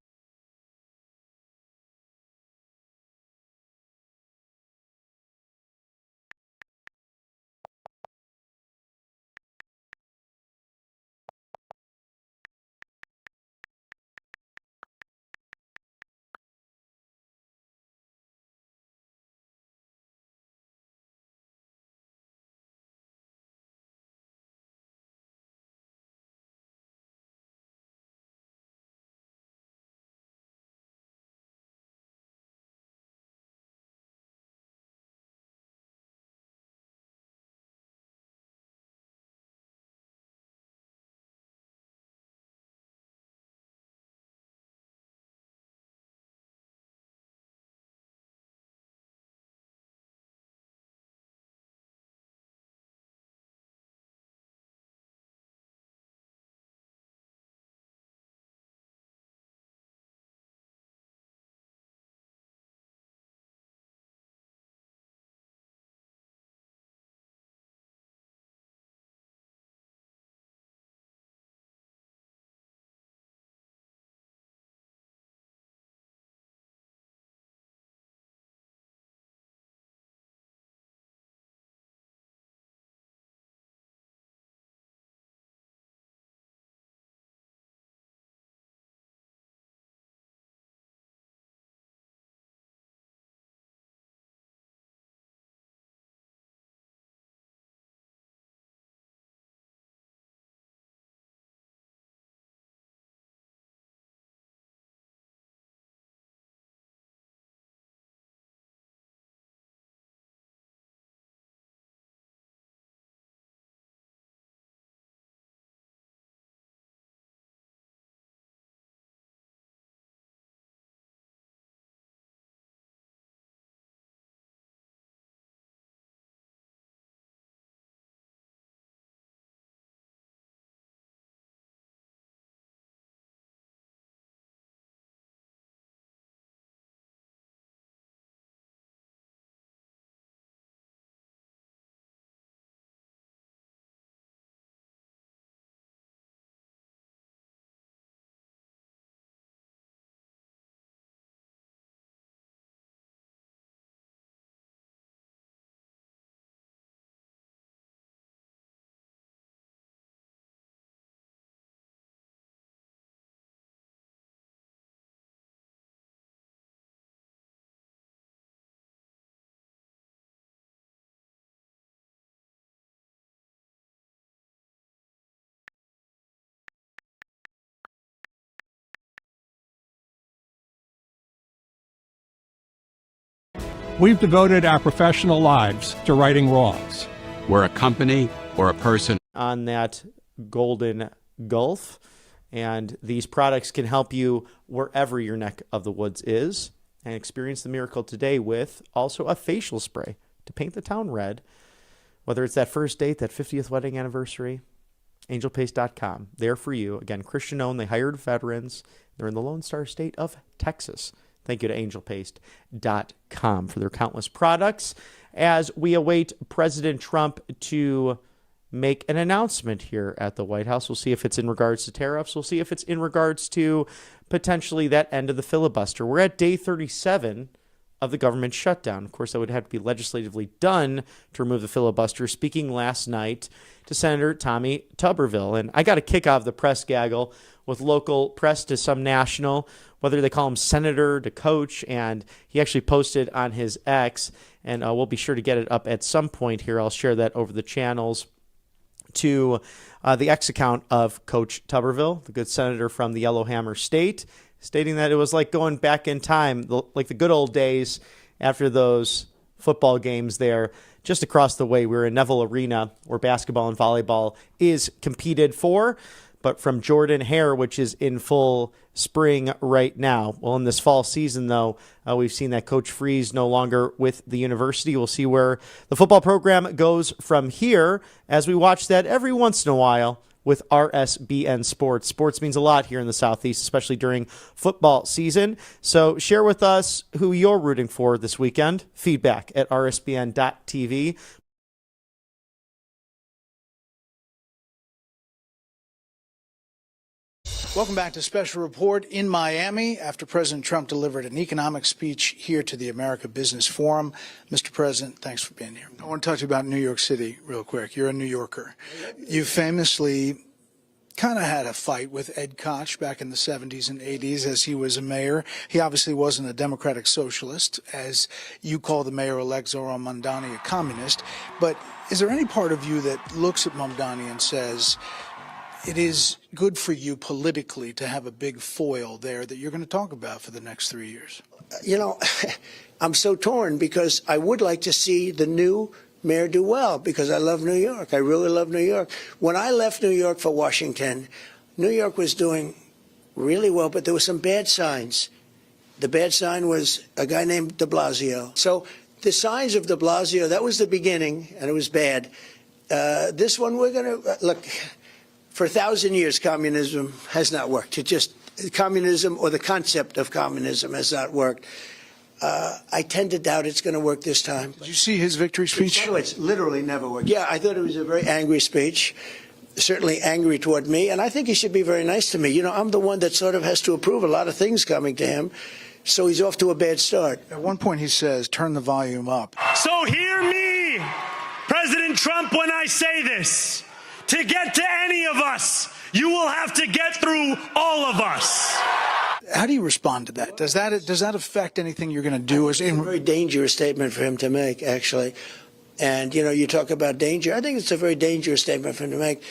We've devoted our professional lives to righting wrongs. We're a company or a person on that golden gulf, and these products can help you wherever your neck of the woods is, and experience the miracle today with also a facial spray to paint the town red, whether it's that first date, that 50th wedding anniversary. angelpaste.com, there for you. Again, Christian owned, they hired veterans. They're in the Lone Star State of Texas. Thank you to angelpaste.com for their countless products. As we await President Trump to make an announcement here at the White House, we'll see if it's in regards to tariffs. We'll see if it's in regards to potentially that end of the filibuster. We're at day 37 of the government shutdown. Of course, that would have to be legislatively done to remove the filibuster. Speaking last night to Senator Tommy Tuberville. And I got a kick out of the press gaggle with local press to some national, whether they call him senator to coach. And he actually posted on his X, and we'll be sure to get it up at some point here. I'll share that over the channels to the X account of Coach Tuberville, the good senator from the Yellowhammer State, stating that it was like going back in time, like the good old days after those football games there just across the way. We were in Neville Arena where basketball and volleyball is competed for. but from Jordan Hare, which is in full spring right now. Well, in this fall season, though, we've seen that Coach Freeze no longer with the university. We'll see where the football program goes from here as we watch that every once in a while with RSBN Sports. Sports means a lot here in the Southeast, especially during football season. So share with us who you're rooting for this weekend. Feedback at rsbn.tv. Welcome back to Special Report in Miami after President Trump delivered an economic speech here to the America Business Forum. Mr. President, thanks for being here. I want to talk to you about New York City real quick. You're a New Yorker. You famously kind of had a fight with Ed Koch back in the 70s and 80s as he was a mayor. He obviously wasn't a democratic socialist, as you call the mayor-elect Zohran Mamdani a communist. But is there any part of you that looks at Mamdani and says, it is good for you politically to have a big foil there that you're going to talk about for the next 3 years? You know, I'm so torn because I would like to see the new mayor do well because I love New York. I really love New York. When I left New York for Washington, New York was doing really well, but there were some bad signs. The bad sign was a guy named de Blasio. So the signs of de Blasio, that was the beginning, and it was bad. This one, we're going to look. For 1,000 years, communism has not worked. Communism or the concept of communism has not worked. I tend to doubt it's going to work this time. Did you see his victory speech? It's literally never worked. Yeah, I thought it was a very angry speech, certainly angry toward me, and I think he should be very nice to me. You know, I'm the one that sort of has to approve a lot of things coming to him, so he's off to a bad start. At one point he says, turn the volume up. So hear me, President Trump, when I say this. To get to any of us, you will have to get through all of us. How do you respond to that? Does that affect anything you're going to do? It's a very dangerous statement for him to make, actually. And, you know, you talk about danger. I think it's a very dangerous statement for him to make.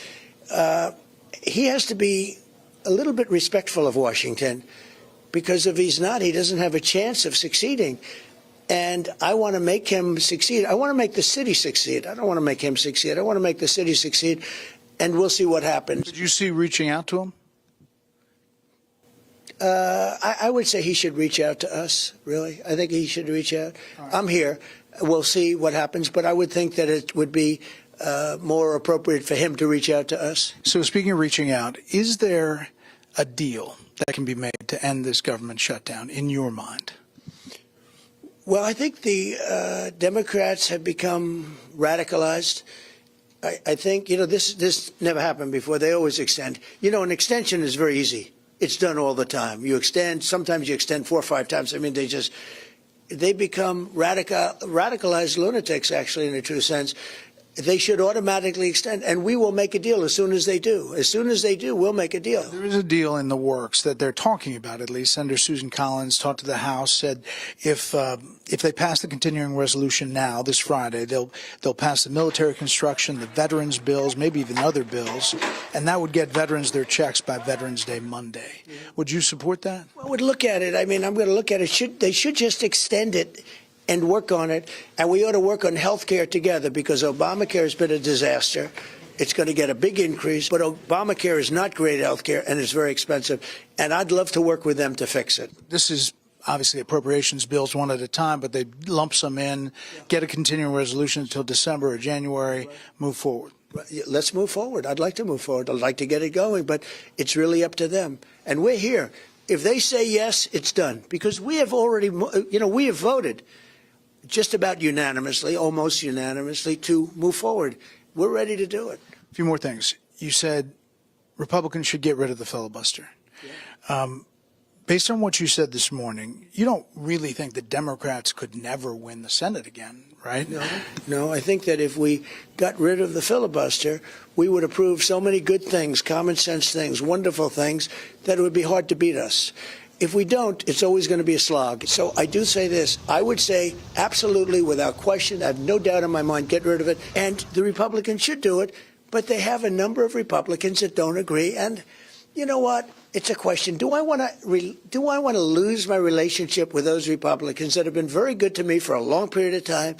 He has to be a little bit respectful of Washington because if he's not, he doesn't have a chance of succeeding. And I want to make him succeed. I want to make the city succeed. I don't want to make him succeed. I want to make the city succeed, and we'll see what happens. Did you see reaching out to him? I would say he should reach out to us, really. I think he should reach out. Right. I'm here. We'll see what happens, but I would think that it would be more appropriate for him to reach out to us. So speaking of reaching out, is there a deal that can be made to end this government shutdown in your mind? Well, I think the Democrats have become radicalized. I think, you know, this never happened before. They always extend. You know, an extension is very easy. It's done all the time. You extend, sometimes you extend 4 or 5 times. I mean, they become radicalized lunatics, actually, in a true sense. They should automatically extend, and we will make a deal as soon as they do. As soon as they do, we'll make a deal. There is a deal in the works that they're talking about, at least. Senator Susan Collins talked to the House, said if they pass the continuing resolution now, this Friday, they'll pass the military construction, the veterans bills, maybe even other bills, and that would get veterans their checks by Veterans Day Monday. Yeah. Would you support that? Well, I would look at it. I mean, I'm going to look at it. They should just extend it and work on it, and we ought to work on health care together because Obamacare has been a disaster. It's going to get a big increase, but Obamacare is not great health care, and it's very expensive, and I'd love to work with them to fix it. This is obviously appropriations bills one at a time, but they lump some in, get a continuing resolution until December or January, move forward. Let's move forward. I'd like to move forward. I'd like to get it going, but it's really up to them, and we're here. If they say yes, it's done, because we have already, you know, we have voted just about unanimously, almost unanimously, to move forward. We're ready to do it. A few more things. You said Republicans should get rid of the filibuster. Yeah. Based on what you said this morning, you don't really think the Democrats could never win the Senate again, right? No, I think that if we got rid of the filibuster, we would approve so many good things, common sense things, wonderful things, that it would be hard to beat us. If we don't, it's always going to be a slog. So I do say this. I would say absolutely, without question, I have no doubt in my mind, get rid of it. And the Republicans should do it. But they have a number of Republicans that don't agree. And you know what? It's a question. Do I want to lose my relationship with those Republicans that have been very good to me for a long period of time,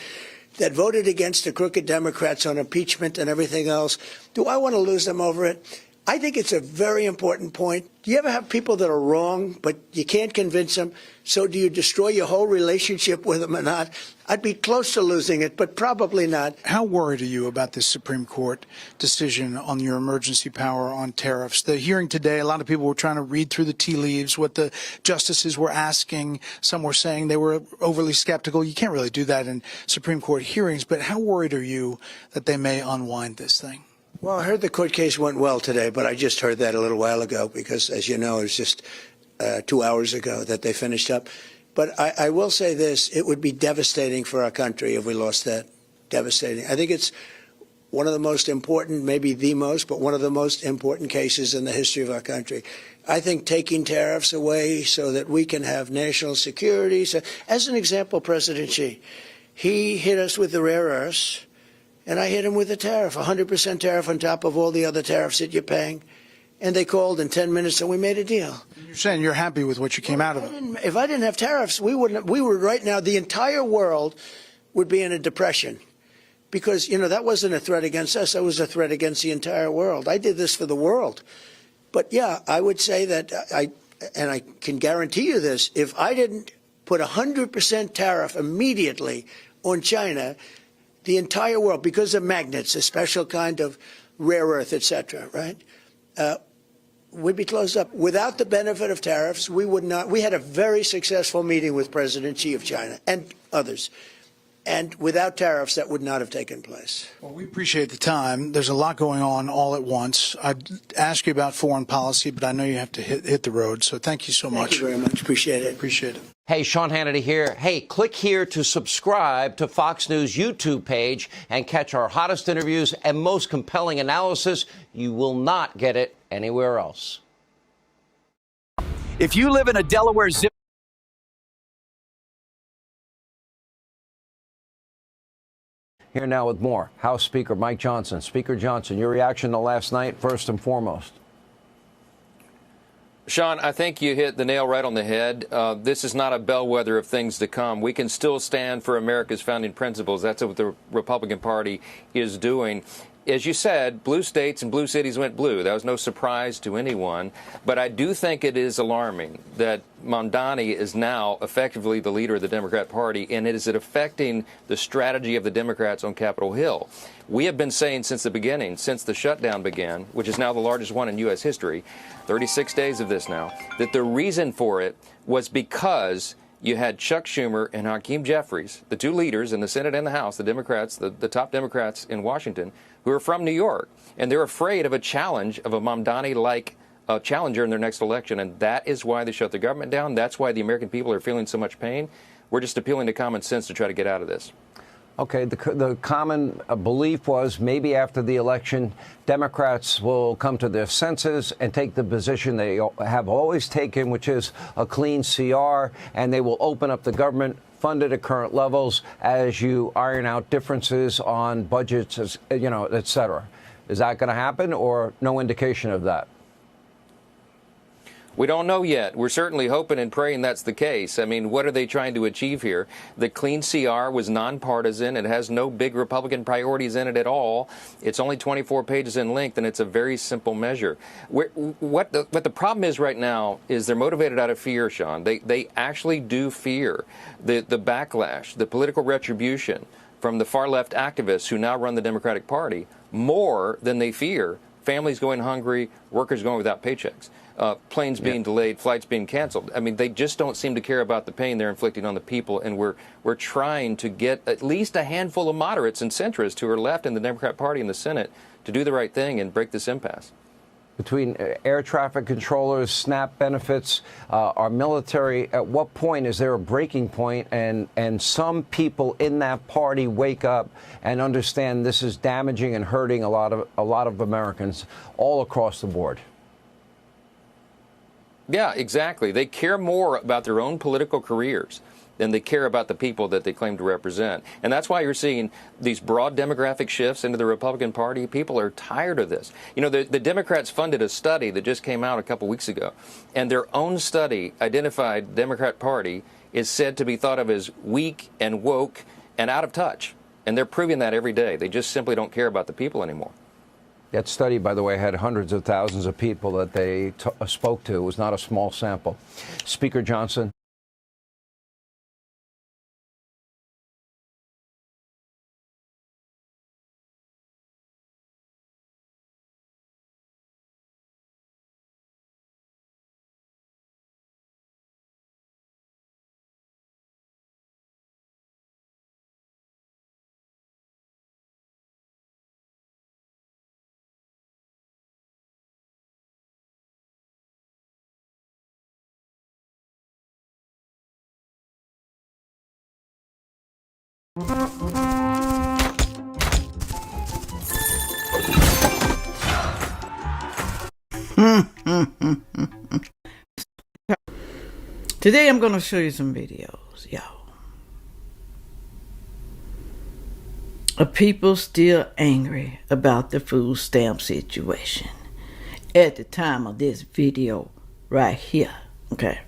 that voted against the crooked Democrats on impeachment and everything else? Do I want to lose them over it? I think it's a very important point. Do you ever have people that are wrong, but you can't convince them? So do you destroy your whole relationship with them or not? I'd be close to losing it, but probably not. How worried are you about this Supreme Court decision on your emergency power on tariffs? The hearing today, a lot of people were trying to read through the tea leaves, what the justices were asking. Some were saying they were overly skeptical. You can't really do that in Supreme Court hearings, but how worried are you that they may unwind this thing? Well, I heard the court case went well today, but I just heard that a little while ago because, as you know, it was just 2 hours ago that they finished up. But I will say this, it would be devastating for our country if we lost that. Devastating. I think it's one of the most important, maybe the most, but one of the most important cases in the history of our country. I think taking tariffs away so that we can have national security. So, as an example, President Xi, he hit us with the rare earths, and I hit him with a tariff, 100% tariff on top of all the other tariffs that you're paying. And they called in 10 minutes and we made a deal. You're saying you're happy with what you came out of it. If I didn't have tariffs, we would right now, the entire world would be in a depression. Because, that wasn't a threat against us. That was a threat against the entire world. I did this for the world. But, yeah, I would say that I can guarantee you this, if I didn't put 100% tariff immediately on China, the entire world, because of magnets, a special kind of rare earth, et cetera, right, would be closed up. Without the benefit of tariffs, we would not. We had a very successful meeting with President Xi of China and others. And without tariffs, that would not have taken place. Well, we appreciate the time. There's a lot going on all at once. I'd ask you about foreign policy, but I know you have to hit the road. So thank you so much. Thank you very much. Appreciate it. Appreciate it. Hey, Sean Hannity here. Hey, click here to subscribe to Fox News YouTube page and catch our hottest interviews and most compelling analysis. You will not get it anywhere else. If you live in a Delaware zip. Here now with more. House Speaker Mike Johnson. Speaker Johnson, your reaction to last night, first and foremost. Sean, I think you hit the nail right on the head. This is not a bellwether of things to come. We can still stand for America's founding principles. That's what the Republican Party is doing. As you said, blue states and blue cities went blue. That was no surprise to anyone. But I do think it is alarming that Mamdani is now effectively the leader of the Democrat Party, and is it affecting the strategy of the Democrats on Capitol Hill? We have been saying since the beginning, since the shutdown began, which is now the largest one in U.S. history, 36 days of this now, that the reason for it was because you had Chuck Schumer and Hakeem Jeffries, the two leaders in the Senate and the House, the Democrats, the top Democrats in Washington, who are from New York, and they're afraid of a challenge of a Mamdani-like challenger in their next election, and that is why they shut the government down. That's why the American people are feeling so much pain. We're just appealing to common sense to try to get out of this. Okay, the common belief was maybe after the election, Democrats will come to their senses and take the position they have always taken, which is a clean CR, and they will open up the government funded at current levels as you iron out differences on budgets, et cetera. Is that going to happen, or no indication of that? We don't know yet. We're certainly hoping and praying that's the case. I mean, what are they trying to achieve here? The clean CR was nonpartisan. It has no big Republican priorities in it at all. It's only 24 pages in length, and it's a very simple measure. What the problem is right now is they're motivated out of fear, Sean. They actually do fear the backlash, the political retribution from the far-left activists who now run the Democratic Party more than they fear families going hungry, workers going without paychecks. Planes being delayed, flights being canceled. I mean, they just don't seem to care about the pain they're inflicting on the people, and we're trying to get at least a handful of moderates and centrists who are left in the Democrat Party in the Senate to do the right thing and break this impasse. Between air traffic controllers, SNAP benefits, our military, at what point is there a breaking point and some people in that party wake up and understand this is damaging and hurting a lot of Americans all across the board? Yeah, exactly. They care more about their own political careers than they care about the people that they claim to represent. And that's why you're seeing these broad demographic shifts into the Republican Party. People are tired of this. You know, the Democrats funded a study that just came out a couple weeks ago, and their own study identified the Democrat Party is said to be thought of as weak and woke and out of touch. And they're proving that every day. They just simply don't care about the people anymore. That study, by the way, had hundreds of thousands of people that they spoke to. It was not a small sample. Speaker Johnson. Today I'm going to show you some videos, y'all, of people still angry about the food stamp situation at the time of this video right here, okay?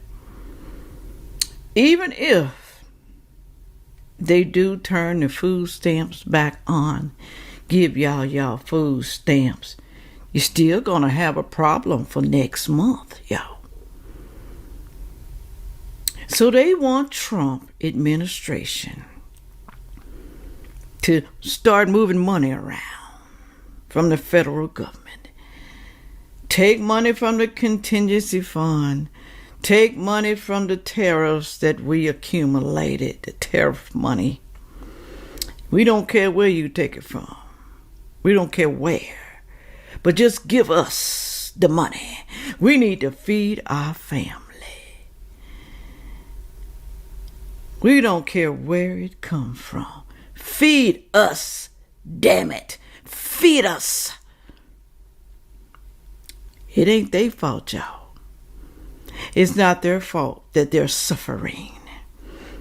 Even if they do turn the food stamps back on, give y'all food stamps, you're still going to have a problem for next month, y'all. So they want Trump administration to start moving money around from the federal government. Take money from the contingency fund. Take money from the tariffs that we accumulated, the tariff money. We don't care where you take it from. We don't care where. But just give us the money. We need to feed our family. We don't care where it comes from. Feed us, damn it. Feed us. It ain't their fault, y'all. It's not their fault that they're suffering,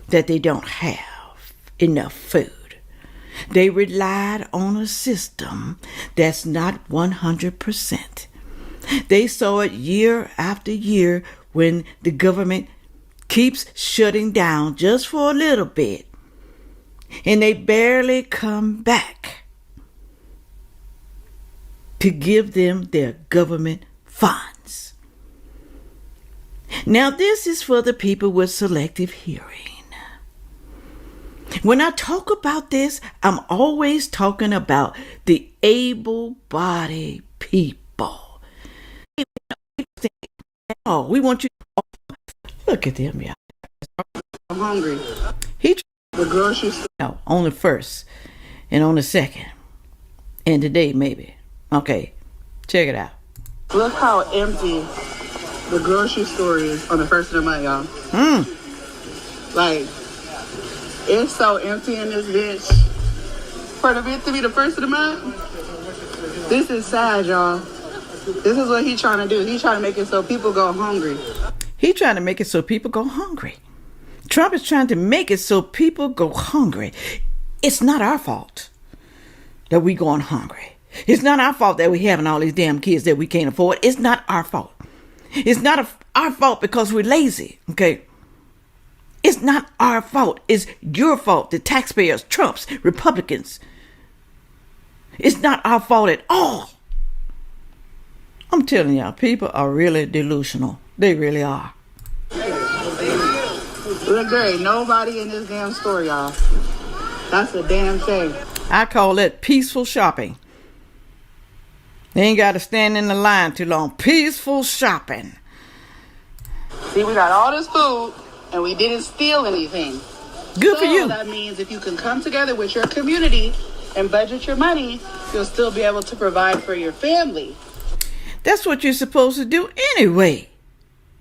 that they don't have enough food. They relied on a system that's not 100%. They saw it year after year when the government keeps shutting down just for a little bit, and they barely come back to give them their government funds. Now, this is for the people with selective hearing. When I talk about this, I'm always talking about the able-bodied people. Oh, we want you. Look at them, y'all. I'm hungry. The grocery store. No, on the first and on the second. And today, maybe. Okay, check it out. Look how empty the grocery store is on the first of the month, y'all. Like, it's so empty in this bitch. For the bit to be the first of the month, this is sad, y'all. This is what he's trying to do. He's trying to make it so people go hungry. He's trying to make it so people go hungry. Trump is trying to make it so people go hungry. It's not our fault that we going hungry. It's not our fault that we having all these damn kids that we can't afford. It's not our fault. It's not our fault because we're lazy, okay? It's not our fault. It's your fault, the taxpayers, Trump's, Republicans. It's not our fault at all. I'm telling y'all, people are really delusional. They really are. Look, there ain't nobody in this damn store, y'all. That's a damn shame. I call it peaceful shopping. They ain't got to stand in the line too long. Peaceful shopping. See, we got all this food, and we didn't steal anything. Good for you. That means if you can come together with your community and budget your money, you'll still be able to provide for your family. That's what you're supposed to do anyway.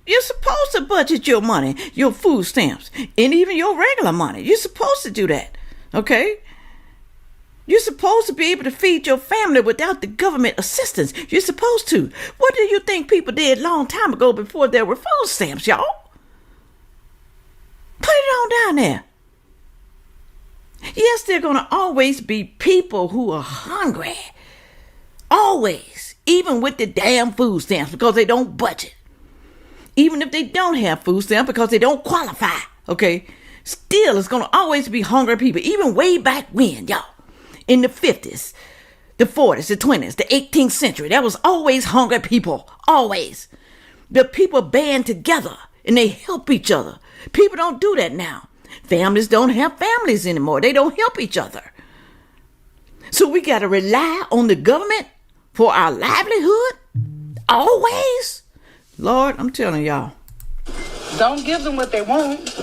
You're supposed to budget your money, your food stamps, and even your regular money. You're supposed to do that, okay? You're supposed to be able to feed your family without the government assistance. You're supposed to. What do you think people did a long time ago before there were food stamps, y'all? Put it on down there. Yes, there are going to always be people who are hungry. Always. Even with the damn food stamps because they don't budget. Even if they don't have food stamps because they don't qualify, okay? Still, it's going to always be hungry people. Even way back when, y'all, in the 50s, the 40s, the 20s, the 18th century. There was always hungry people, always. The people band together and they help each other. People don't do that now. Families don't have families anymore. They don't help each other. So we got to rely on the government for our livelihood? Always? Lord, I'm telling y'all. Don't give them what they want.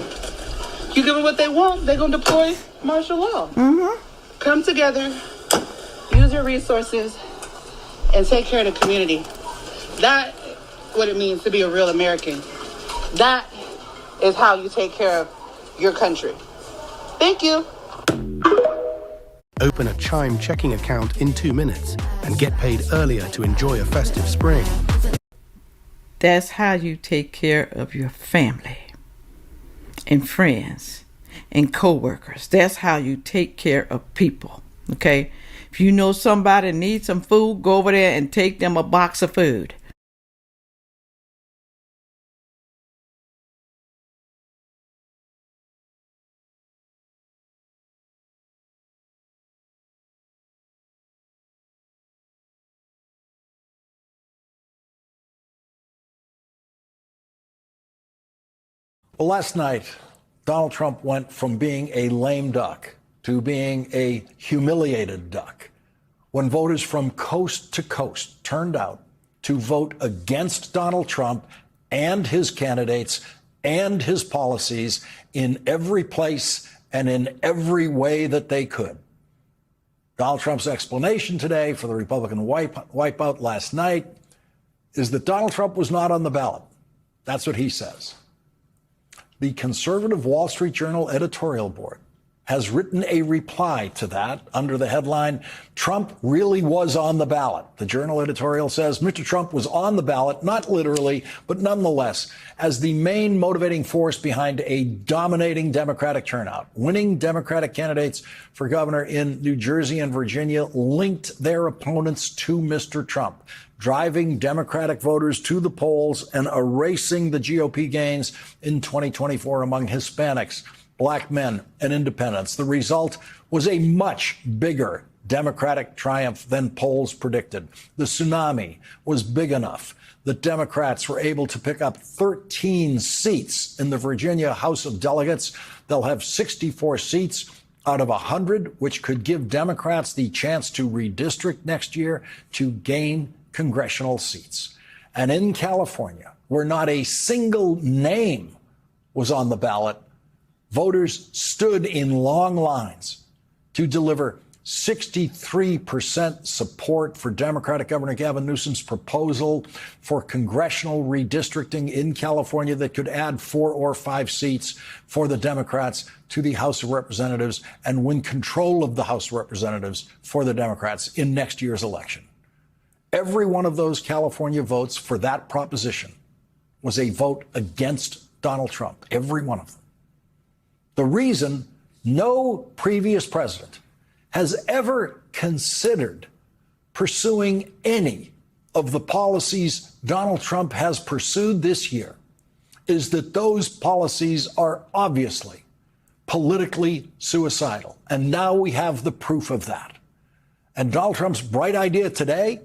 You give them what they want, they're going to deploy martial law. Come together, use your resources, and take care of the community. That's what it means to be a real American. That is how you take care of your country. Thank you. Open a Chime checking account in 2 minutes and get paid earlier to enjoy a festive spring. That's how you take care of your family and friends and co-workers. That's how you take care of people, okay? If you know somebody needs some food, go over there and take them a box of food. Well, last night, Donald Trump went from being a lame duck to being a humiliated duck when voters from coast to coast turned out to vote against Donald Trump and his candidates and his policies in every place and in every way that they could. Donald Trump's explanation today for the Republican wipeout last night is that Donald Trump was not on the ballot. That's what he says. The conservative Wall Street Journal editorial board has written a reply to that under the headline, Trump really was on the ballot. The Journal editorial says Mr. Trump was on the ballot, not literally, but nonetheless, as the main motivating force behind a dominating Democratic turnout. Winning Democratic candidates for governor in New Jersey and Virginia linked their opponents to Mr. Trump, driving Democratic voters to the polls and erasing the GOP gains in 2024 among Hispanics, Black men, and independents. The result was a much bigger Democratic triumph than polls predicted. The tsunami was big enough that Democrats were able to pick up 13 seats in the Virginia House of Delegates. They'll have 64 seats out of 100, which could give Democrats the chance to redistrict next year to gain congressional seats. And in California, where not a single name was on the ballot, voters stood in long lines to deliver 63% support for Democratic Governor Gavin Newsom's proposal for congressional redistricting in California that could add 4 or 5 seats for the Democrats to the House of Representatives and win control of the House of Representatives for the Democrats in next year's election. Every one of those California votes for that proposition was a vote against Donald Trump, every one of them. The reason no previous president has ever considered pursuing any of the policies Donald Trump has pursued this year is that those policies are obviously politically suicidal. And now we have the proof of that. And Donald Trump's bright idea today,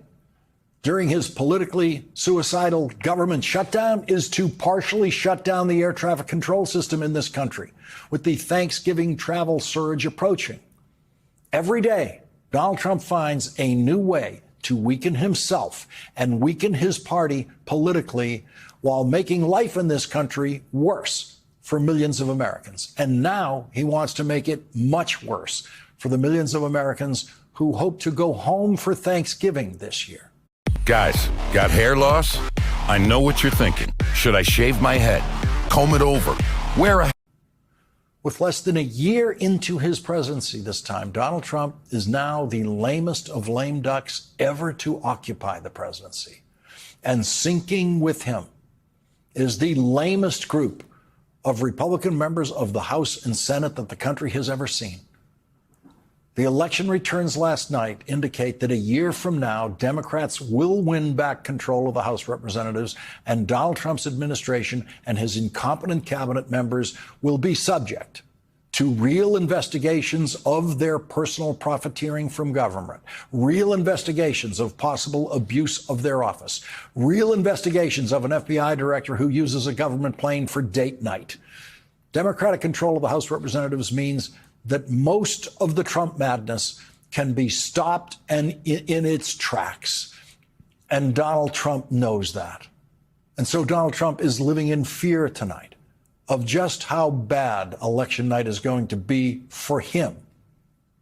during his politically suicidal government shutdown, is to partially shut down the air traffic control system in this country with the Thanksgiving travel surge approaching. Every day, Donald Trump finds a new way to weaken himself and weaken his party politically while making life in this country worse for millions of Americans. And now he wants to make it much worse for the millions of Americans who hope to go home for Thanksgiving this year. Guys, got hair loss? I know what you're thinking. Should I shave my head? Comb it over? Wear a... With less than a year into his presidency this time, Donald Trump is now the lamest of lame ducks ever to occupy the presidency. And sinking with him is the lamest group of Republican members of the House and Senate that the country has ever seen. The election returns last night indicate that a year from now, Democrats will win back control of the House of Representatives, and Donald Trump's administration and his incompetent cabinet members will be subject to real investigations of their personal profiteering from government, real investigations of possible abuse of their office, real investigations of an FBI director who uses a government plane for date night. Democratic control of the House of Representatives means that most of the Trump madness can be stopped and in its tracks. And Donald Trump knows that. And so Donald Trump is living in fear tonight of just how bad election night is going to be for him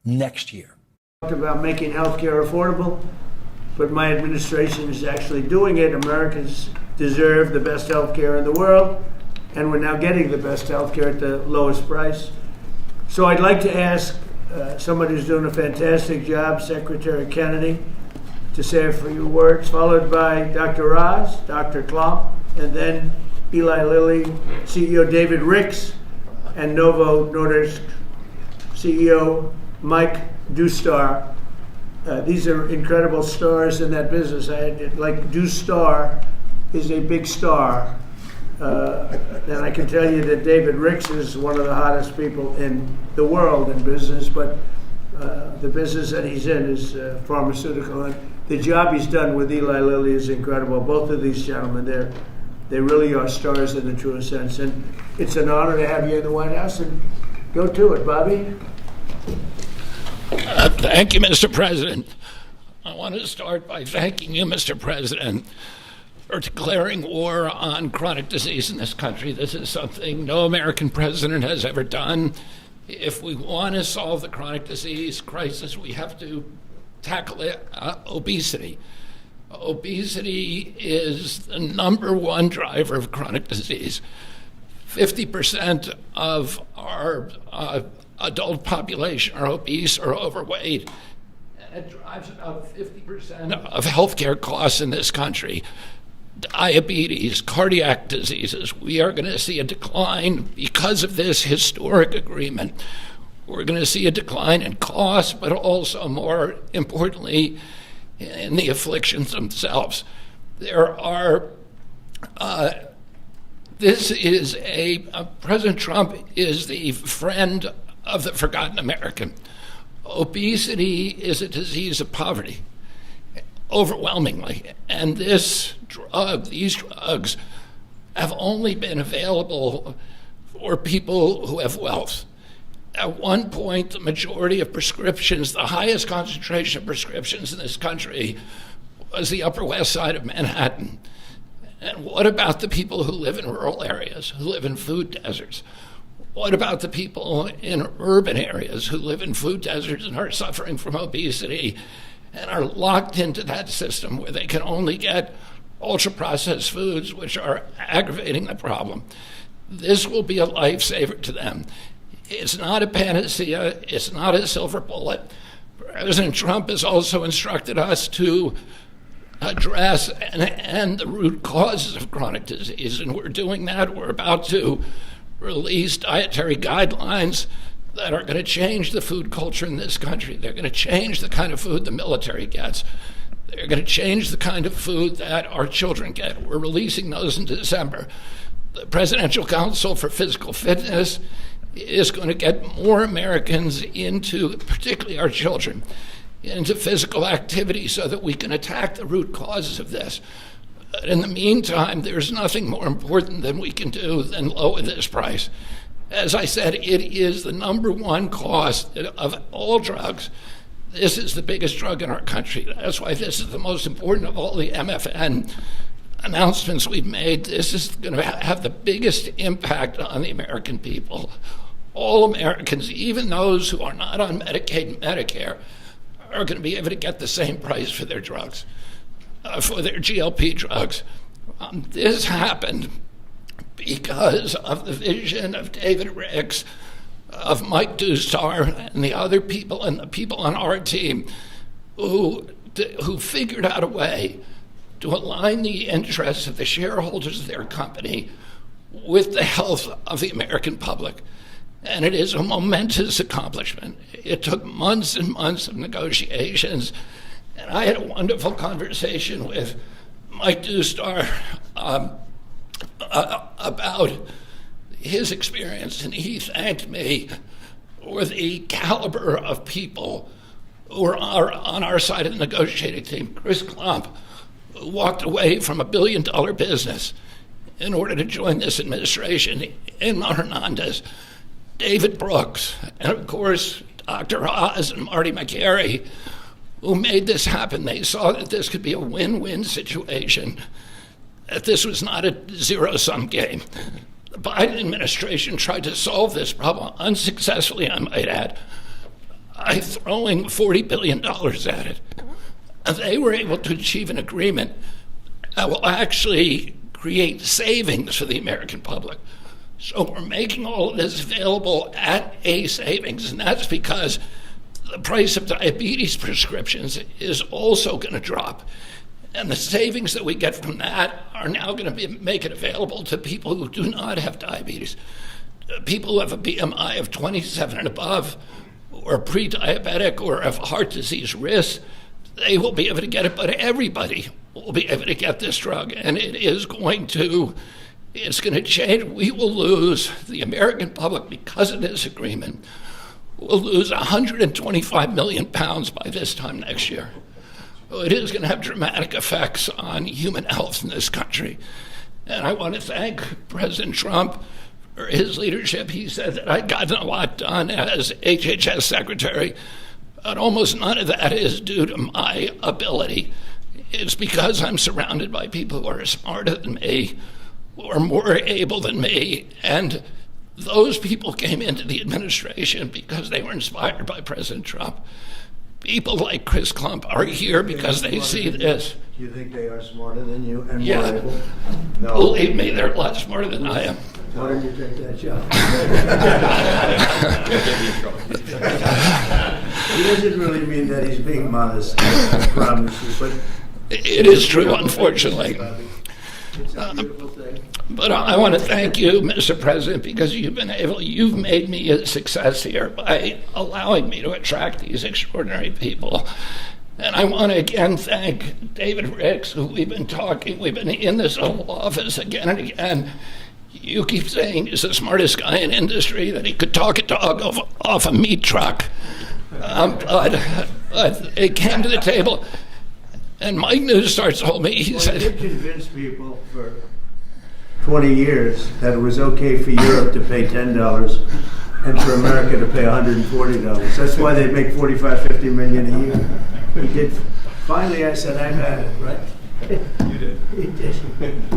next year. Talked about making health care affordable, but my administration is actually doing it. Americans deserve the best health care in the world, and we're now getting the best health care at the lowest price. So I'd like to ask somebody who's doing a fantastic job, Secretary Kennedy, to say a few words, followed by Dr. Oz, Dr. Klomp, and then Eli Lilly, CEO David Ricks, and Novo Nordisk CEO Mike Dustar. These are incredible stars in that business. Like Dustar is a big star. And I can tell you that David Ricks is one of the hottest people in the world in business, but the business that he's in is pharmaceutical. And the job he's done with Eli Lilly is incredible. Both of these gentlemen, they really are stars in the truest sense. And it's an honor to have you in the White House. And go to it, Bobby. Thank you, Mr. President. I want to start by thanking you, Mr. President, for declaring war on chronic disease in this country. This is something no American president has ever done. If we want to solve the chronic disease crisis, we have to tackle obesity. Obesity is the number one driver of chronic disease. 50% of our adult population are obese or overweight. And it drives about 50% of healthcare costs in this country. Diabetes, cardiac diseases, we are going to see a decline because of this historic agreement. We're going to see a decline in costs, but also, more importantly, in the afflictions themselves. President Trump is the friend of the forgotten American. Obesity is a disease of poverty, overwhelmingly. And these drugs have only been available for people who have wealth. At one point, the majority of prescriptions, the highest concentration of prescriptions in this country, was the Upper West Side of Manhattan. And what about the people who live in rural areas, who live in food deserts? What about the people in urban areas who live in food deserts and are suffering from obesity and are locked into that system where they can only get ultra-processed foods, which are aggravating the problem? This will be a lifesaver to them. It's not a panacea. It's not a silver bullet. President Trump has also instructed us to address and end the root causes of chronic disease, and we're doing that. We're about to release dietary guidelines that are going to change the food culture in this country. They're going to change the kind of food the military gets. They're going to change the kind of food that our children get. We're releasing those in December. The Presidential Council for Physical Fitness is going to get more Americans into, particularly our children, into physical activity so that we can attack the root causes of this. But in the meantime, there's nothing more important than we can do than lower this price. As I said, it is the number one cost of all drugs. This is the biggest drug in our country. That's why this is the most important of all the MFN announcements we've made. This is going to have the biggest impact on the American people. All Americans, even those who are not on Medicaid and Medicare, are going to be able to get the same price for their drugs, for their GLP drugs. This happened because of the vision of David Ricks, of Mike Dustar, and the other people, and the people on our team who figured out a way to align the interests of the shareholders of their company with the health of the American public. And it is a momentous accomplishment. It took months and months of negotiations. And I had a wonderful conversation with Mike Dustar about his experience. And he thanked me or the caliber of people who are on our side of the negotiating team. Chris Klump walked away from $1 billion business in order to join this administration. Emma Hernandez, David Brooks, and of course, Dr. Oz and Marty McGarry, who made this happen. They saw that this could be a win-win situation, that this was not a zero-sum game. The Biden administration tried to solve this problem unsuccessfully, I might add, by throwing $40 billion at it. And they were able to achieve an agreement that will actually create savings for the American public. So we're making all of this available at a savings, and that's because the price of diabetes prescriptions is also going to drop. And the savings that we get from that are now going to make it available to people who do not have diabetes. People who have a BMI of 27 and above, or pre-diabetic, or have heart disease risk, they will be able to get it, but everybody will be able to get this drug. And it's going to change. We will lose, the American public, because of this agreement, will lose 125 million pounds by this time next year. It is going to have dramatic effects on human health in this country. And I want to thank President Trump for his leadership. He said that I'd gotten a lot done as HHS secretary, but almost none of that is due to my ability. It's because I'm surrounded by people who are smarter than me, who are more able than me, and those people came into the administration because they were inspired by President Trump. People like Chris Klump are here because they see this. Do you think they are smarter than you and Yeah. more able? No. Believe me, they're a lot smarter than I am. Why don't you take that job? He doesn't really mean that he's being modest, I promise you, but It is true, unfortunately. it's a beautiful thing. But I want to thank you, Mr. President, because you've made me a success here by allowing me to attract these extraordinary people. And I want to again thank David Ricks, who we've been in this Oval Office again and again. You keep saying he's the smartest guy in industry, that he could talk a dog off a meat truck. But it came to the table, and Mike Newstar told me, he said... You convinced people for 20 years that it was okay for Europe to pay $10 and for America to pay $140. That's why they make $45-50 million a year. He did. Finally, I said, I've had it, right? You did. He did.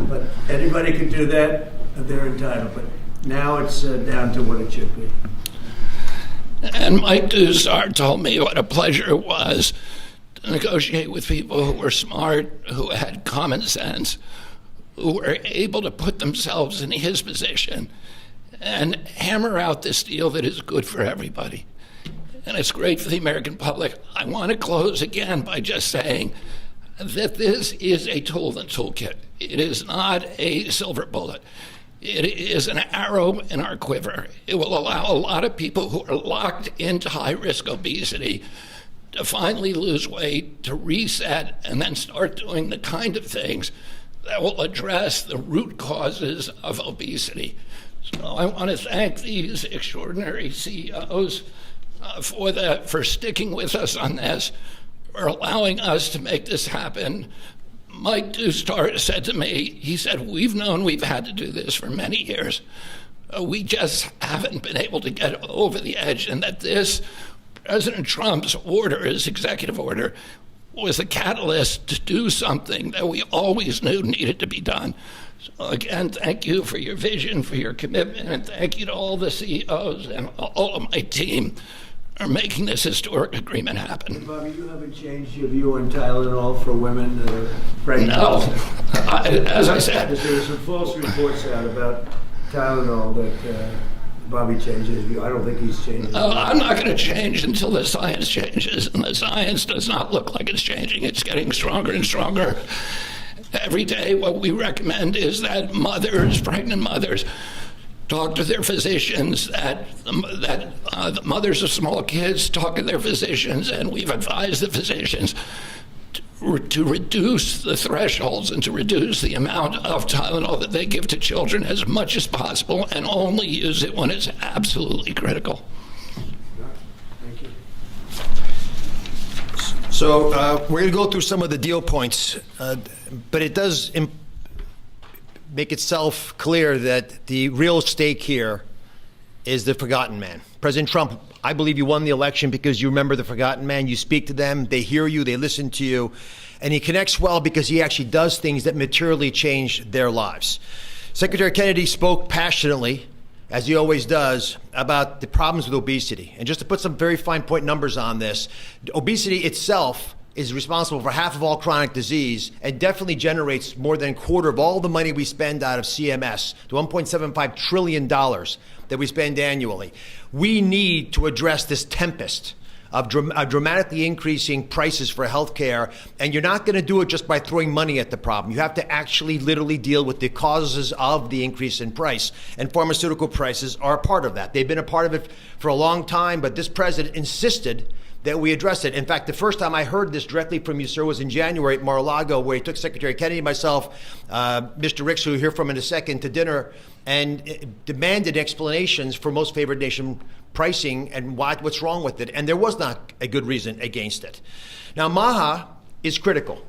But anybody could do that, they're entitled. But now it's down to what it should be. And Mike Newstar told me what a pleasure it was to negotiate with people who were smart, who had common sense, who were able to put themselves in his position and hammer out this deal that is good for everybody. And it's great for the American public. I want to close again by just saying that this is a tool in the toolkit. It is not a silver bullet. It is an arrow in our quiver. It will allow a lot of people who are locked into high-risk obesity to finally lose weight, to reset, and then start doing the kind of things that will address the root causes of obesity. So I want to thank these extraordinary CEOs for sticking with us on this, for allowing us to make this happen. Mike Newstar said to me, he said, we've known we've had to do this for many years. We just haven't been able to get over the edge, and that this, President Trump's order, his executive order, was a catalyst to do something that we always knew needed to be done. So again, thank you for your vision, for your commitment, and thank you to all the CEOs and all of my team for making this historic agreement happen. Bobby, you haven't changed your view on Tylenol for women that are pregnant? No. As I said. There were some false reports out about Tylenol that Bobby changed his view. I don't think he's changed. I'm not going to change until the science changes, and the science does not look like it's changing. It's getting stronger and stronger. Every day, what we recommend is that pregnant mothers, talk to their physicians, that the mothers of small kids talk to their physicians, and we've advised the physicians to reduce the thresholds and to reduce the amount of Tylenol that they give to children as much as possible, and only use it when it's absolutely critical. So we're going to go through some of the deal points, but it does make itself clear that the real stake here is the forgotten man. President Trump, I believe you won the election because you remember the forgotten man. You speak to them, they hear you, they listen to you, and he connects well because he actually does things that materially change their lives. Secretary Kennedy spoke passionately, as he always does, about the problems with obesity. And just to put some very fine point numbers on this, obesity itself is responsible for half of all chronic disease and definitely generates more than a quarter of all the money we spend out of CMS, the $1.75 trillion that we spend annually. We need to address this tempest of dramatically increasing prices for healthcare, and you're not going to do it just by throwing money at the problem. You have to actually literally deal with the causes of the increase in price, and pharmaceutical prices are a part of that. They've been a part of it for a long time, but this president insisted that we address it. In fact, the first time I heard this directly from you, sir, was in January at Mar-a-Lago, where he took Secretary Kennedy, myself, Mr. Ricks, who you'll hear from in a second, to dinner and demanded explanations for most favored nation pricing and what's wrong with it. And there was not a good reason against it. Now, MAHA is critical.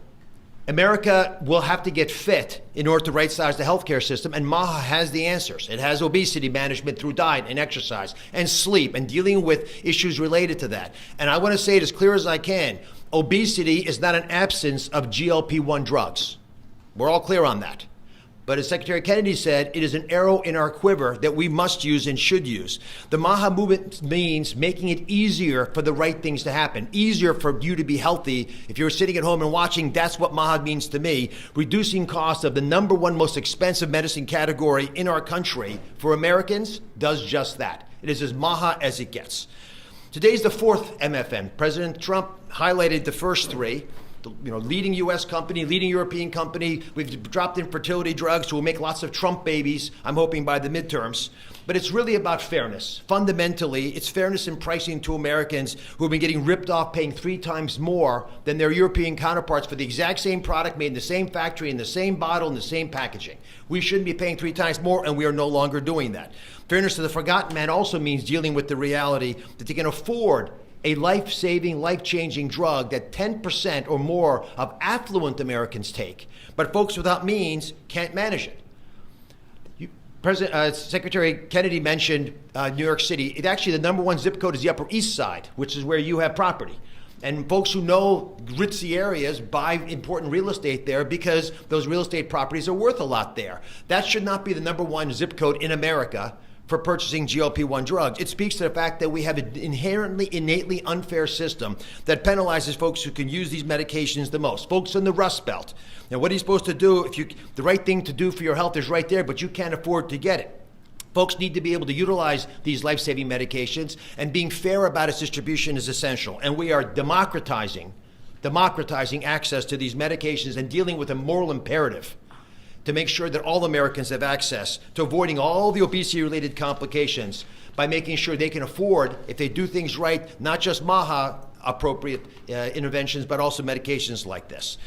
America will have to get fit in order to right-size the healthcare system, and MAHA has the answers. It has obesity management through diet and exercise and sleep and dealing with issues related to that. And I want to say it as clear as I can. Obesity is not an absence of GLP-1 drugs. We're all clear on that. But as Secretary Kennedy said, it is an arrow in our quiver that we must use and should use. The MAHA movement means making it easier for the right things to happen, easier for you to be healthy. If you're sitting at home and watching, that's what MAHA means to me. Reducing costs of the number one most expensive medicine category in our country for Americans does just that. It is as MAHA as it gets. Today's the fourth MFN. President Trump highlighted the first three. Leading U.S. company, leading European company. We've dropped in fertility drugs, so we'll make lots of Trump babies, I'm hoping, by the midterms. But it's really about fairness. Fundamentally, it's fairness in pricing to Americans who have been getting ripped off, paying 3 times more than their European counterparts for the exact same product made in the same factory, in the same bottle, in the same packaging. We shouldn't be paying 3 times more, and we are no longer doing that. Fairness to the forgotten man also means dealing with the reality that they can afford a life-saving, life-changing drug that 10% or more of affluent Americans take, but folks without means can't manage it. Secretary Kennedy mentioned New York City. Actually, the number one zip code is the Upper East Side, which is where you have property. And folks who know ritzy areas buy important real estate there because those real estate properties are worth a lot there. That should not be the number one zip code in America for purchasing GLP-1 drugs. It speaks to the fact that we have an innately unfair system that penalizes folks who can use these medications the most, folks in the Rust Belt. Now, what are you supposed to do if the right thing to do for your health is right there, but you can't afford to get it? Folks need to be able to utilize these life-saving medications, and being fair about its distribution is essential. And we are democratizing access to these medications and dealing with a moral imperative to make sure that all Americans have access to avoiding all the obesity-related complications by making sure they can afford, if they do things right, not just MAHA-appropriate interventions, but also medications like this.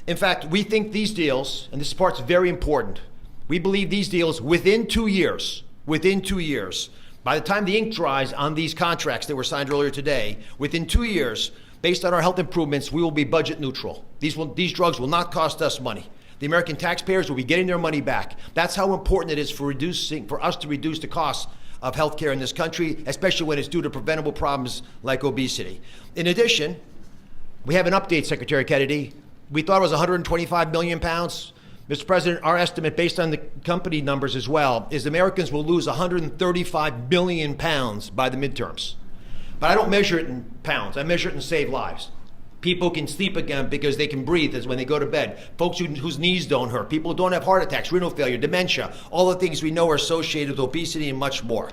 In fact, we think these deals, and this part's very important, we believe these deals within 2 years, by the time the ink dries on these contracts that were signed earlier today, within 2 years, based on our health improvements, we will be budget neutral. These drugs will not cost us money. The American taxpayers will be getting their money back. That's how important it is for us to reduce the costs of healthcare in this country, especially when it's due to preventable problems like obesity. In addition, we have an update, Secretary Kennedy. We thought it was 125 million pounds. Mr. President, our estimate, based on the company numbers as well, is Americans will lose 135 billion pounds by the midterms. But I don't measure it in pounds. I measure it in saved lives. People can sleep again because they can breathe as when they go to bed. Folks whose knees don't hurt. People who don't have heart attacks, renal failure, dementia, all the things we know are associated with obesity and much more.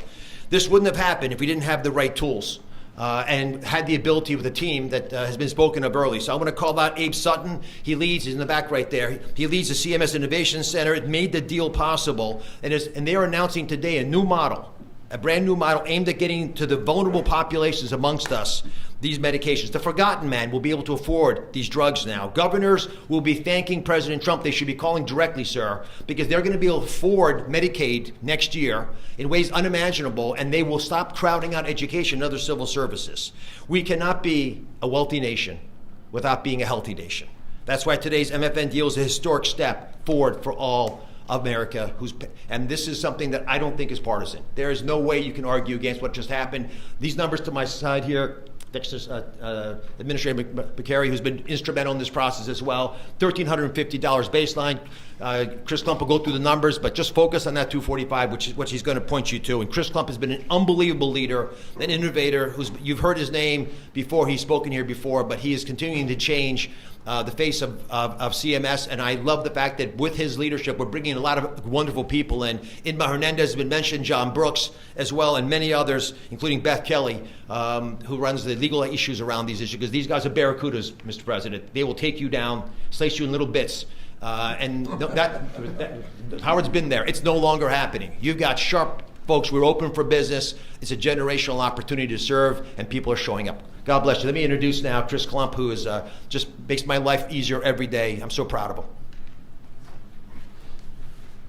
This wouldn't have happened if we didn't have the right tools and had the ability with a team that has been spoken of early. So I want to call out Abe Sutton. He's in the back right there. He leads the CMS Innovation Center. It made the deal possible. And they are announcing today a new model, a brand new model aimed at getting to the vulnerable populations amongst us these medications. The forgotten man will be able to afford these drugs now. Governors will be thanking President Trump. They should be calling directly, sir, because they're going to be able to afford Medicaid next year in ways unimaginable, and they will stop crowding out education and other civil services. We cannot be a wealthy nation without being a healthy nation. That's why today's MFN deal is a historic step forward for all of America. And this is something that I don't think is partisan. There is no way you can argue against what just happened. These numbers to my side here, Administrator McCary, who's been instrumental in this process as well, $1,350 baseline. Chris Klump will go through the numbers, but just focus on that $245, which is what he's going to point you to. And Chris Klump has been an unbelievable leader, an innovator. You've heard his name before. He's spoken here before, but he is continuing to change the face of CMS, and I love the fact that with his leadership, we're bringing a lot of wonderful people in. Inma Hernandez has been mentioned, John Brooks as well, and many others, including Beth Kelly, who runs the legal issues around these issues, because these guys are barracudas, Mr. President. They will take you down, slice you in little bits. And Howard's been there. It's no longer happening. You've got sharp folks. We're open for business. It's a generational opportunity to serve, and people are showing up. God bless you. Let me introduce now Chris Klump, who is just makes my life easier every day. I'm so proud of him.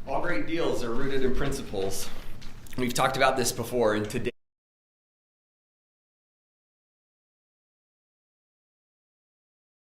All great deals are rooted in principles. We've talked about this before, and today